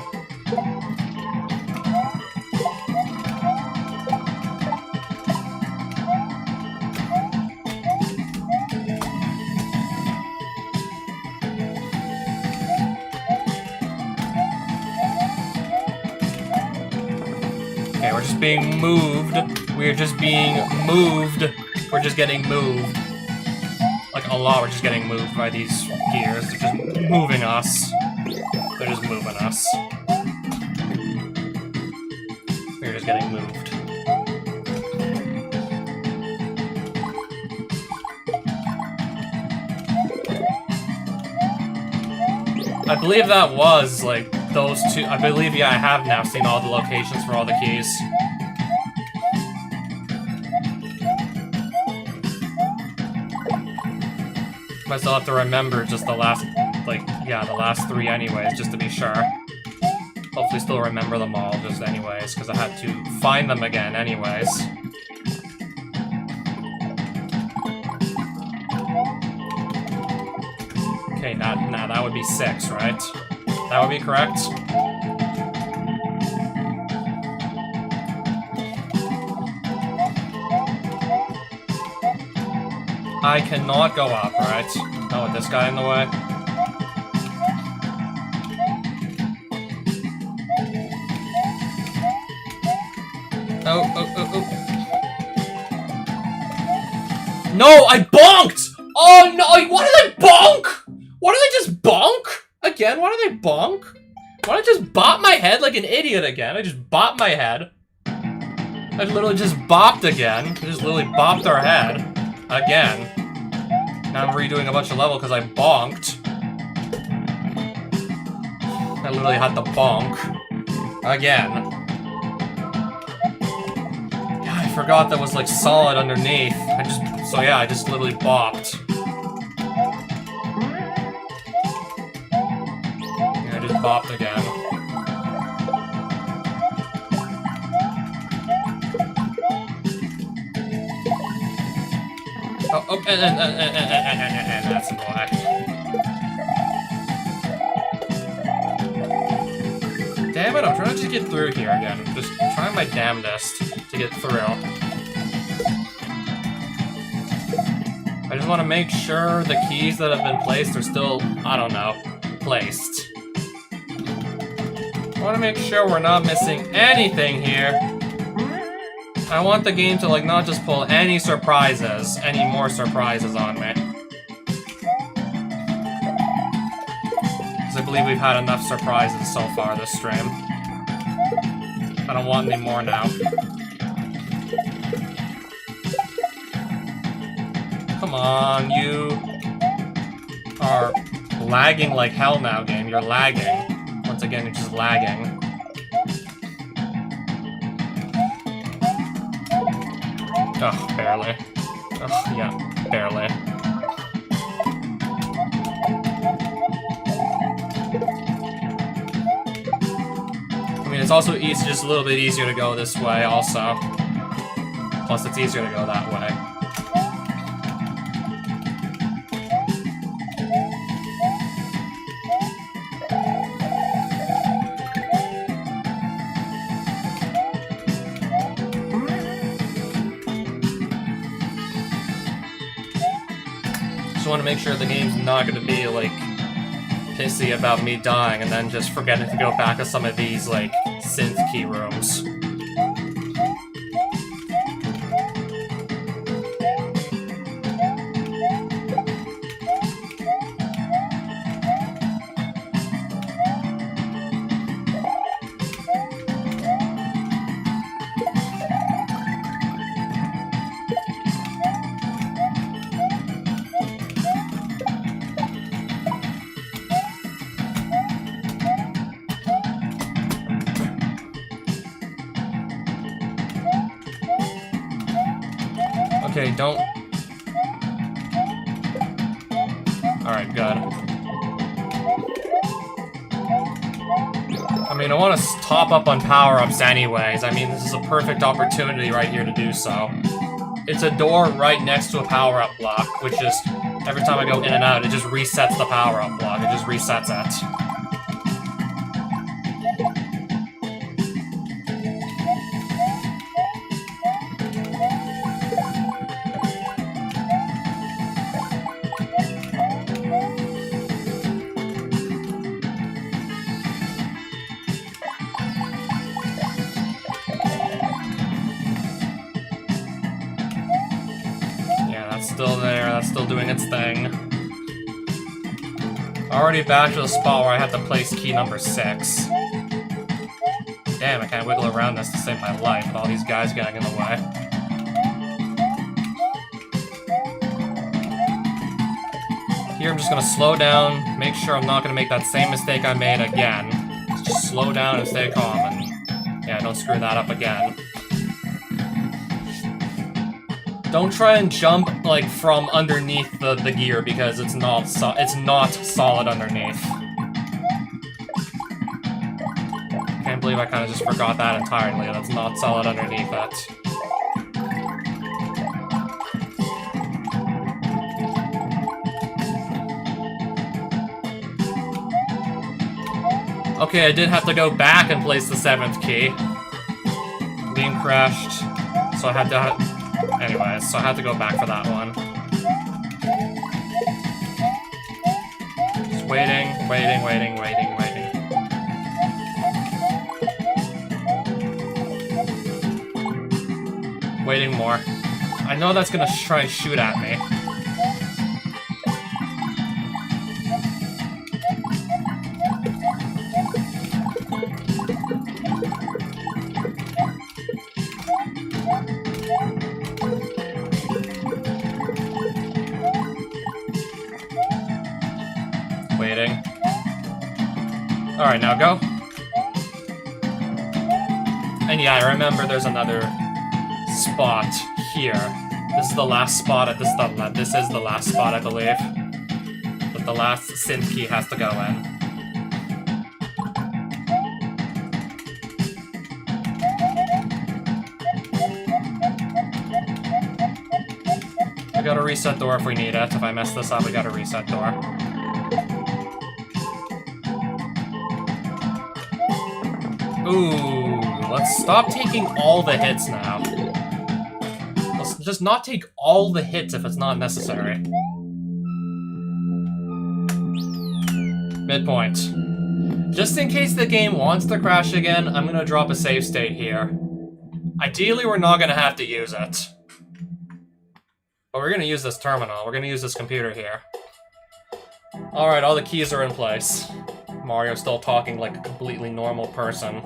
Okay, we're just being moved. We're just being moved. We're just getting moved. Like a lot, we're just getting moved by these gears. They're just moving us. They're just moving us. We're just getting moved. I believe that was, like, those two. I believe, yeah, I have now seen all the locations for all the keys. I still have to remember just the last, like, yeah, the last three anyways, just to be sure. Hopefully still remember them all just anyways, because I had to find them again anyways. Okay, now that would be 6, right? That would be correct? I cannot go up, right? Not with this guy in the way. Oh. No, I bonked! Oh no, why did I bonk? Why did I just bonk? Again, why did I bonk? Why did I just bop my head like an idiot again? I just bopped my head. I literally just bopped again. I just literally bopped our head. Again. Now I'm redoing a bunch of level because I bonked. I literally had to bonk. Again. Yeah, I forgot that was like solid underneath. I just literally bopped. Yeah, I just bopped again. Oh, and that's the why. Damn it, I'm trying to just get through here again. I'm just trying my damnedest to get through. I just want to make sure the keys that have been placed are still, I don't know, placed. I want to make sure we're not missing anything here. I want the game to, like, not just pull any surprises, any more surprises on me. Because I believe we've had enough surprises so far this stream. I don't want any more now. Come on, you are lagging like hell now, game. You're lagging. Once again, you're just lagging. Oh, barely. Oh, yeah, barely. I mean, it's also easy, just a little bit easier to go this way, also. Plus, it's easier to go that way. Just want to make sure the game's not going to be, like, pissy about me dying and then just forgetting to go back to some of these, like, synth key rooms. Okay, don't... Alright, good. I mean, I want to top up on power-ups anyways. I mean, this is a perfect opportunity right here to do so. It's a door right next to a power-up block, which is, every time I go in and out, it just resets the power-up block. It just resets it. Still there, that's still doing its thing. Already back to the spot where I had to place key number 6. Damn, I can't wiggle around this to save my life with all these guys getting in the way. Here I'm just gonna slow down, make sure I'm not gonna make that same mistake I made again. Just slow down and stay calm, and yeah, don't screw that up again. Don't try and jump, like, from underneath the gear, because it's not solid underneath. Can't believe I kind of just forgot that entirely. That's not solid underneath it. Okay, I did have to go back and place the 7th key. Game crashed, so I had to... Anyways, so I had to go back for that one. Just waiting. Waiting more. I know that's gonna try and shoot at me. Alright, now go. And yeah, I remember there's another spot here. This is the last spot at this level. This is the last spot, I believe. But the last synth key has to go in. We got a reset door if we need it. If I mess this up, we got a reset door. Ooh, let's stop taking all the hits now. Let's just not take all the hits if it's not necessary. Midpoint. Just in case the game wants to crash again, I'm gonna drop a save state here. Ideally, we're not gonna have to use it. But we're gonna use this terminal. We're gonna use this computer here. Alright, all the keys are in place. Mario's still talking like a completely normal person.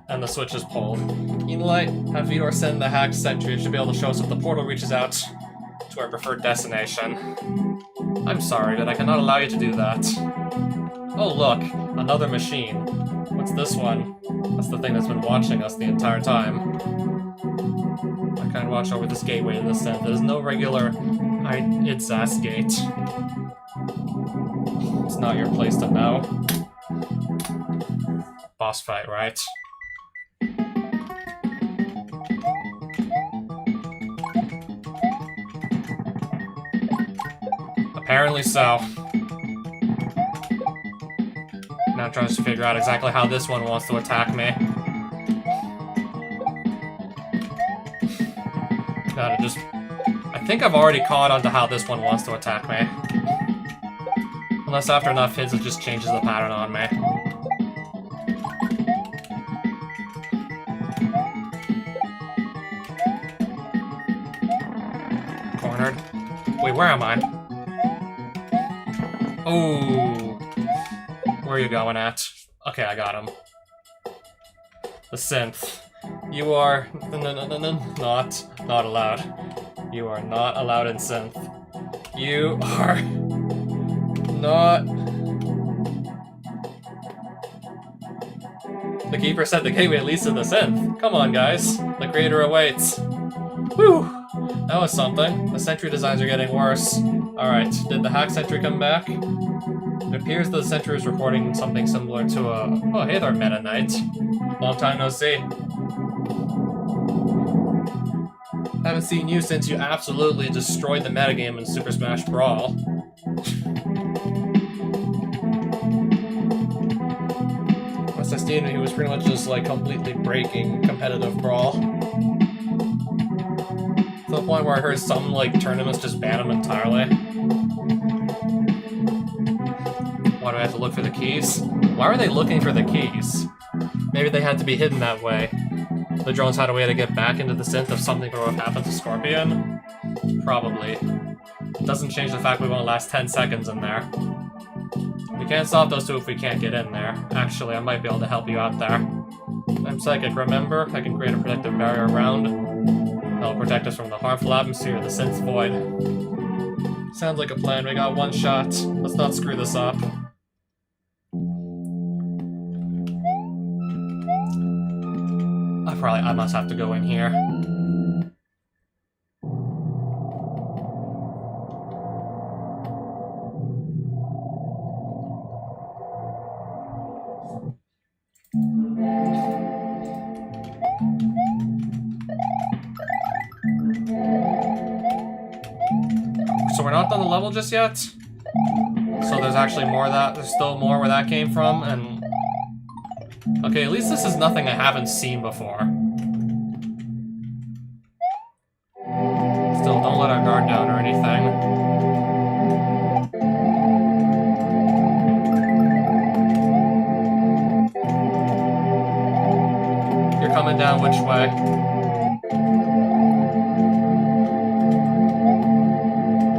And the switch is pulled. Keen light, have Vidor send the hacked sentry. It should be able to show us if the portal reaches out to our preferred destination. I'm sorry, but I cannot allow you to do that. Oh look, another machine. What's this one? That's the thing that's been watching us the entire time. I can't watch over this gateway in this sense. There's no regular... It's Zas gate. It's not your place to know. Boss fight, right? Apparently so. Now I'm trying to figure out exactly how this one wants to attack me. Gotta just... I think I've already caught on to how this one wants to attack me. Unless after enough hits it just changes the pattern on me. Cornered. Wait, where am I? Oh, where are you going at? Okay, I got him. The synth. You are not allowed. You are not allowed in synth. You are not. The keeper said the gateway leads to the synth. Come on, guys. The creator awaits. Whew. That was something. The sentry designs are getting worse. Alright, did the hack sentry come back? It appears the sentry is reporting something similar to a... Oh, hey there, Meta Knight. Long time no see. Haven't seen you since you absolutely destroyed the metagame in Super Smash Brawl. Once I seen him, he was pretty much just like completely breaking competitive Brawl. To the point where I heard some like tournaments just ban him entirely. Why do I have to look for the keys? Why are they looking for the keys? Maybe they had to be hidden that way. The drones had a way to get back into the synth if something would have happened to Scorpion? Probably. Doesn't change the fact we won't last 10 seconds in there. We can't stop those two if we can't get in there. Actually, I might be able to help you out there. I'm psychic, remember? I can create a protective barrier around. That'll protect us from the harmful atmosphere of the synth's void. Sounds like a plan. We got one shot. Let's not screw this up. I must have to go in here. So we're not done the level just yet? So there's actually more of that, there's still more where that came from, and... Okay, at least this is nothing I haven't seen before. Still, don't let our guard down or anything. You're coming down which way?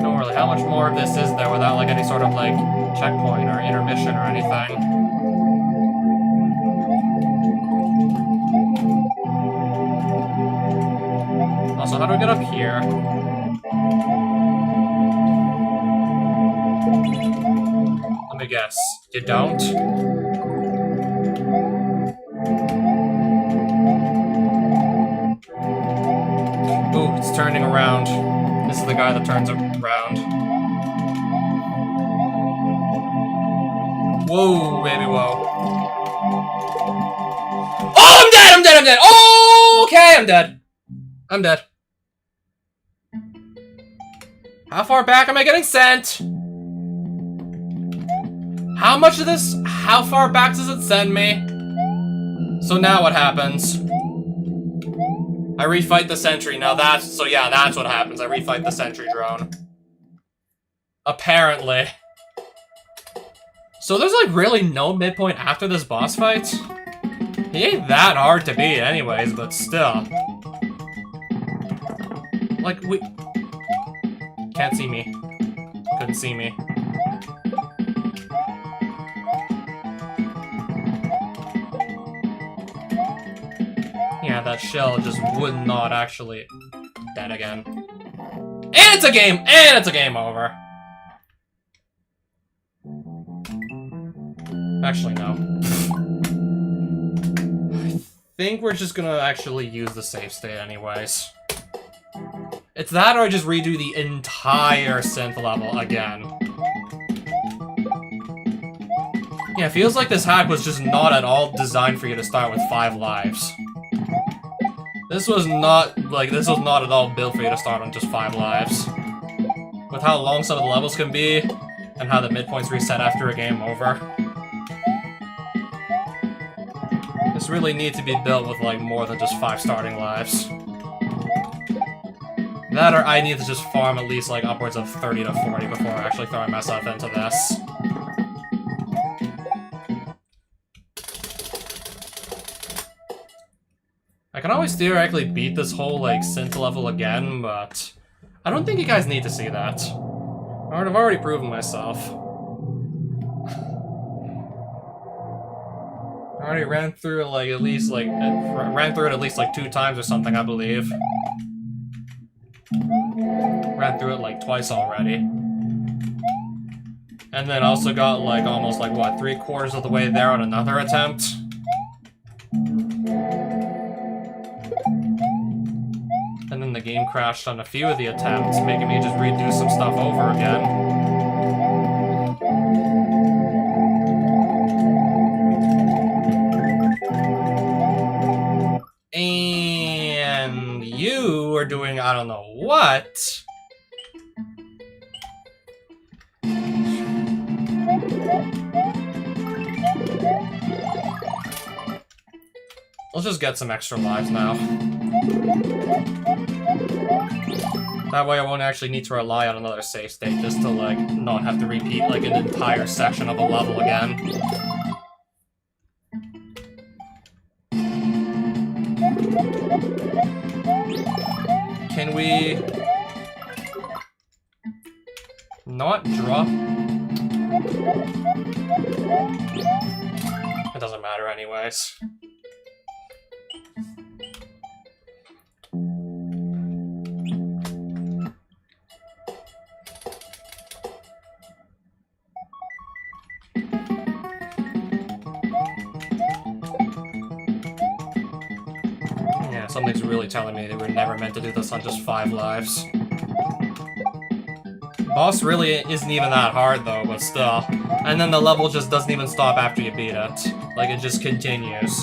Don't really, how much more of this is there without like any sort of like checkpoint or intermission or anything? Also, how do we get up here? Let me guess. You don't? Ooh, it's turning around. This is the guy that turns around. Whoa, baby, whoa. Oh, I'm dead! I'm dead! I'm dead! Oh, okay, I'm dead. I'm dead. How far back am I getting sent? How much of this? How far back does it send me? So now what happens? I refight the sentry. Now that's... So yeah, that's what happens. I refight the sentry drone. Apparently. So there's like really no midpoint after this boss fight? He ain't that hard to beat anyways, but still. Like, we... Can't see me. Couldn't see me. Yeah, that shell just would not actually... Dead again. And it's a game! And it's a game over! Actually, no. I think we're just gonna actually use the save state anyways. It's that or I just redo the entire synth level again. Yeah, it feels like this hack was just not at all designed for you to start with 5 lives. This was not at all built for you to start on just 5 lives. With how long some of the levels can be, and how the midpoints reset after a game over. This really needs to be built with like more than just 5 starting lives. That or I need to just farm at least like upwards of 30 to 40 before actually throwing myself into this. I can always theoretically beat this whole like synth level again, but I don't think you guys need to see that. I've already proven myself. I already ran through it like at least like 2 times or something, I believe. Ran through it like twice already. And then also got like almost like what, 3/4 of the way there on another attempt. And then the game crashed on a few of the attempts, making me just redo some stuff over again. And you are doing I don't know what. Let's just get some extra lives now. That way I won't actually need to rely on another save state just to, like, not have to repeat, like, an entire section of a level again. Can we... not drop... It doesn't matter anyways. Something's really telling me that we're never meant to do this on just 5 lives. Boss really isn't even that hard though, but still. And then the level just doesn't even stop after you beat it. Like, it just continues.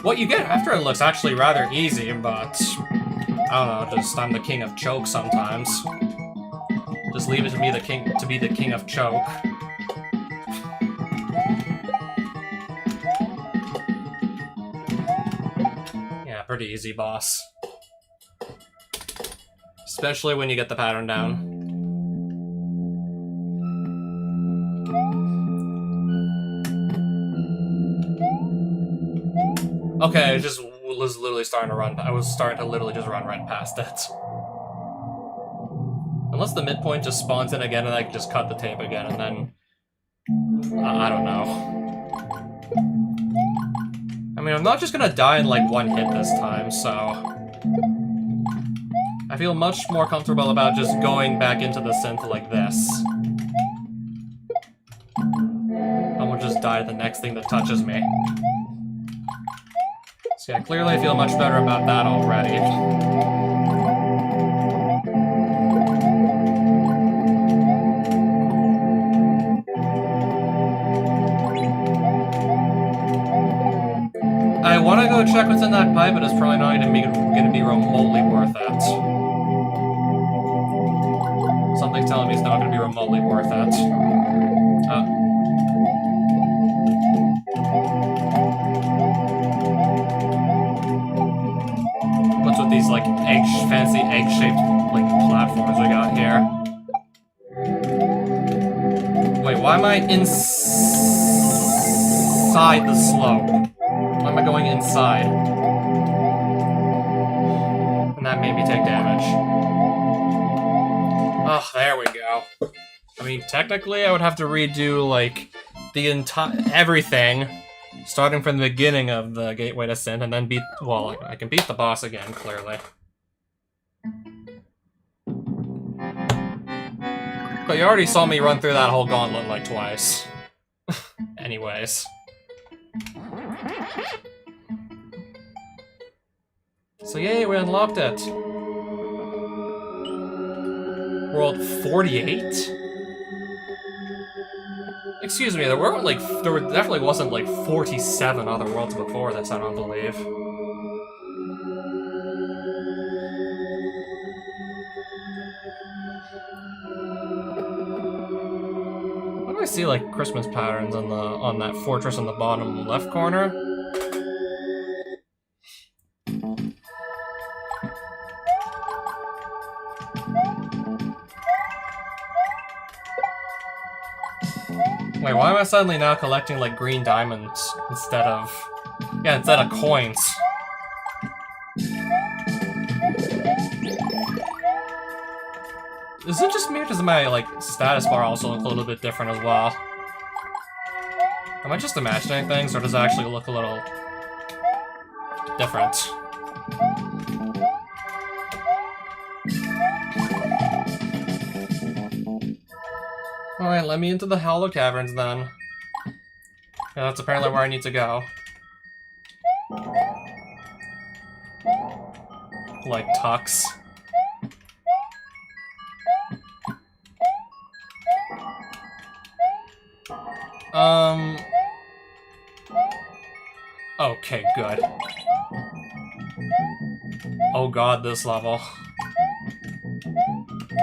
What you get after it looks actually rather easy, but... I don't know, just I'm the king of choke sometimes. Just leave it to me to be the king of choke. Pretty easy boss. Especially when you get the pattern down. Okay, I just was literally starting to run. I was starting to literally just run right past it. Unless the midpoint just spawns in again and I can just cut the tape again and then... I don't know. I mean, I'm not just gonna die in, like, one hit this time, so... I feel much more comfortable about just going back into the synth like this. I will just die to the next thing that touches me. So yeah, clearly I feel much better about that already. I want to go check what's in that pipe, but it's probably not going to be remotely worth it. Something's telling me it's not going to be remotely worth it. What's with these, like, fancy egg-shaped, like, platforms we got here? Wait, why am I inside the slope? Why am I going inside? And that made me take damage. Oh, there we go. I mean, technically I would have to redo, like, the entire... everything, starting from the beginning of the Gateway to Sin, and then beat... well, I can beat the boss again, clearly. But you already saw me run through that whole gauntlet, like, twice. Anyways. So yay, we unlocked it. World 48? Excuse me, there definitely wasn't like 47 other worlds before this, I don't believe. Why do I see like Christmas patterns on that fortress in the bottom left corner? Wait, why am I suddenly now collecting, like, green diamonds instead of... yeah, instead of coins? Is it just me, or does my, like, status bar also look a little bit different as well? Am I just imagining things, or does it actually look a little... different? Alright, let me into the Hollow Caverns, then. Yeah, that's apparently where I need to go. Like, Tux. Okay, good. Oh god, this level.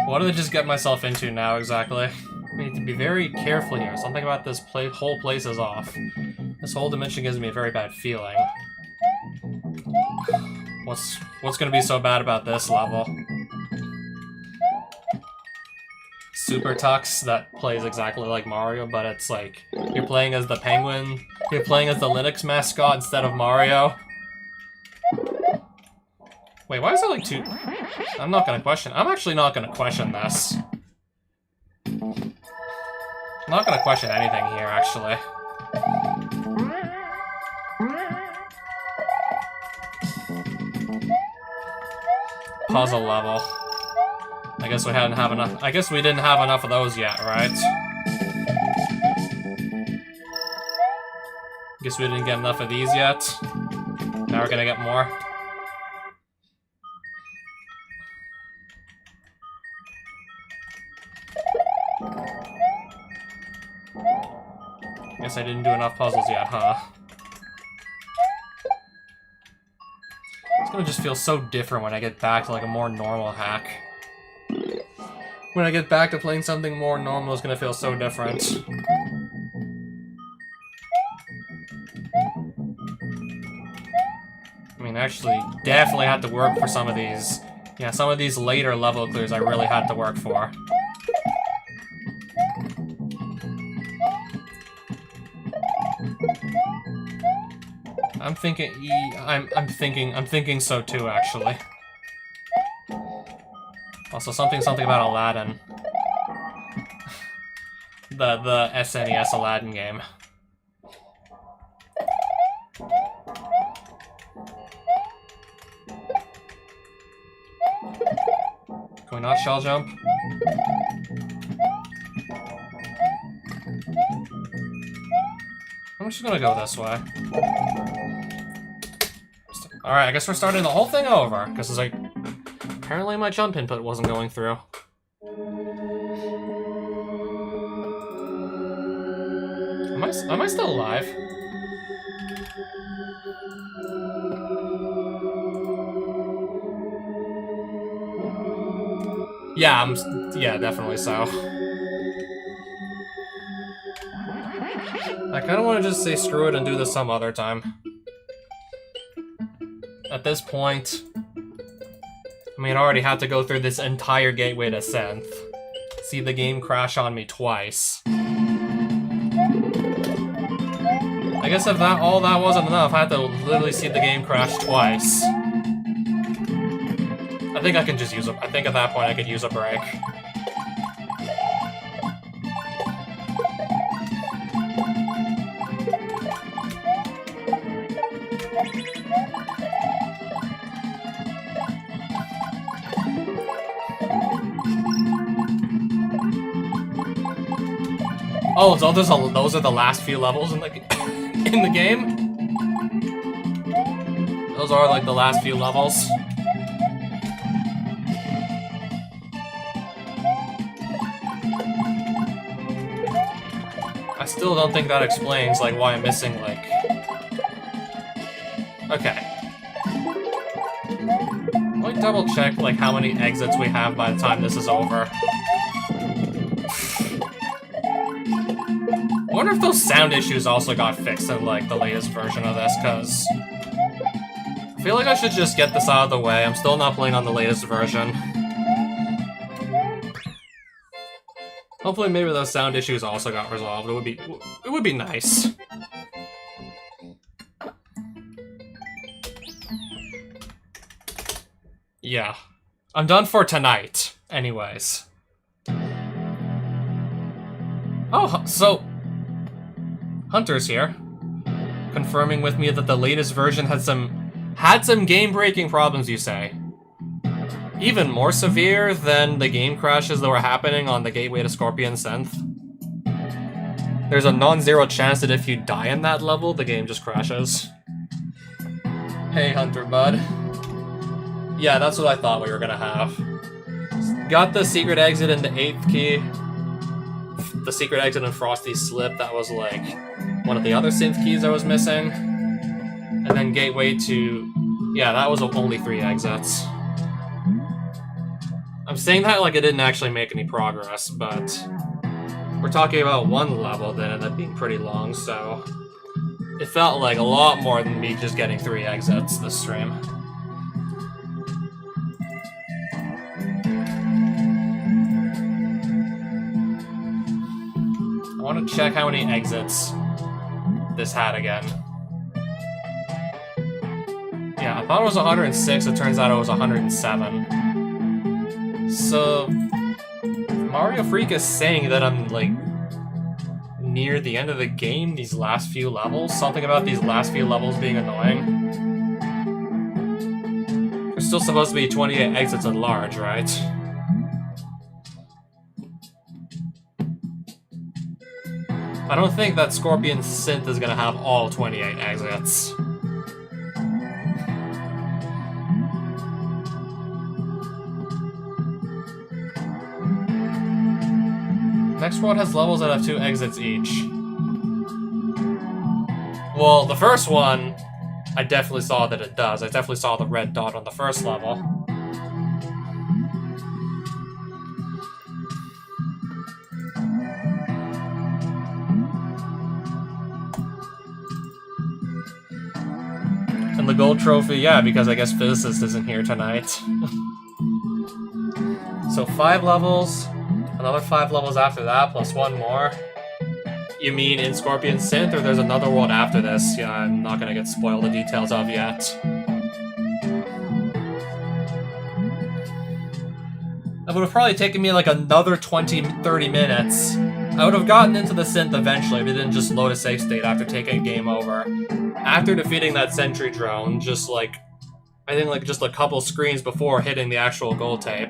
What did I just get myself into now, exactly? I need to be very careful here. Something about this whole place is off. This whole dimension gives me a very bad feeling. What's gonna be so bad about this level? Super Tux that plays exactly like Mario, but it's like you're playing as the penguin. You're playing as the Linux mascot instead of Mario. Wait, why is there like two? I'm not gonna question. I'm actually not gonna question this. I'm not gonna question anything here, actually. Puzzle level. I guess we hadn't have enough. I guess we didn't have enough of those yet, right? Guess we didn't get enough of these yet. Now we're gonna get more. Guess I didn't do enough puzzles yet, huh? It's gonna just feel so different when I get back to like a more normal hack. When I get back to playing something more normal, it's gonna feel so different. I mean, actually, definitely had to work for some of these. Yeah, some of these later level clears I really had to work for. I'm thinking so too, actually. Also, something about Aladdin. the SNES Aladdin game. Can we not shell jump? I'm just gonna go this way. Alright, I guess we're starting the whole thing over, because it's like, apparently my jump input wasn't going through. Am I still alive? Yeah, yeah, definitely so. I kind of want to just say screw it and do this some other time. At this point, I mean, I already had to go through this entire gateway to synth. See the game crash on me twice. I guess if all that wasn't enough, I had to literally see the game crash twice. I think I can just use I think at that point I could use a break. Oh, so those are the last few levels in the in the game? Those are like the last few levels. I still don't think that explains like why I'm missing like... Okay. Let me double check like how many exits we have by the time this is over. I wonder if those sound issues also got fixed in, like, the latest version of this, because... I feel like I should just get this out of the way. I'm still not playing on the latest version. Hopefully maybe those sound issues also got resolved. It would be nice. Yeah. I'm done for tonight, anyways. Oh, so... Hunter's here, confirming with me that the latest version had some game-breaking problems, you say. Even more severe than the game crashes that were happening on the Gateway to Scorpion Synth. There's a non-zero chance that if you die in that level, the game just crashes. Hey, Hunter bud. Yeah, that's what I thought we were gonna have. Got the secret exit in the 8th key. The secret exit in Frosty's Slip, that was like one of the other synth keys I was missing. And then gateway to Yeah, that was only 3 exits. I'm saying that like it didn't actually make any progress, but we're talking about one level that ended up being pretty long, so it felt like a lot more than me just getting 3 exits this stream. I want to check how many exits this had again. Yeah, I thought it was 106, it turns out it was 107. So, Mario Freak is saying that I'm, like, near the end of the game, these last few levels. Something about these last few levels being annoying. There's still supposed to be 28 exits at large, right? I don't think that Scorpion Synth is gonna have all 28 exits. Next one has levels that have 2 exits each. Well, the first one, I definitely saw that it does. I definitely saw the red dot on the first level. And the gold trophy, yeah, because I guess Physicist isn't here tonight. So 5 levels, another 5 levels after that, plus 1 more. You mean in Scorpion Synth, or there's another world after this? Yeah, I'm not gonna get spoiled the details of yet. That would have probably taken me like another 20-30 minutes. I would have gotten into the Synth eventually if it didn't just load a safe state after taking game over. After defeating that sentry drone, just like, I think like just a couple screens before hitting the actual gold tape.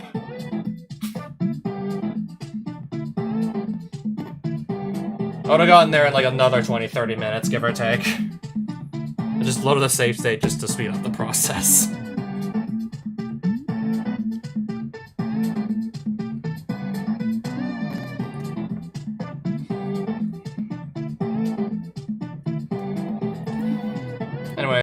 I would have gotten there in like another 20-30 minutes, give or take. I just loaded the save state just to speed up the process.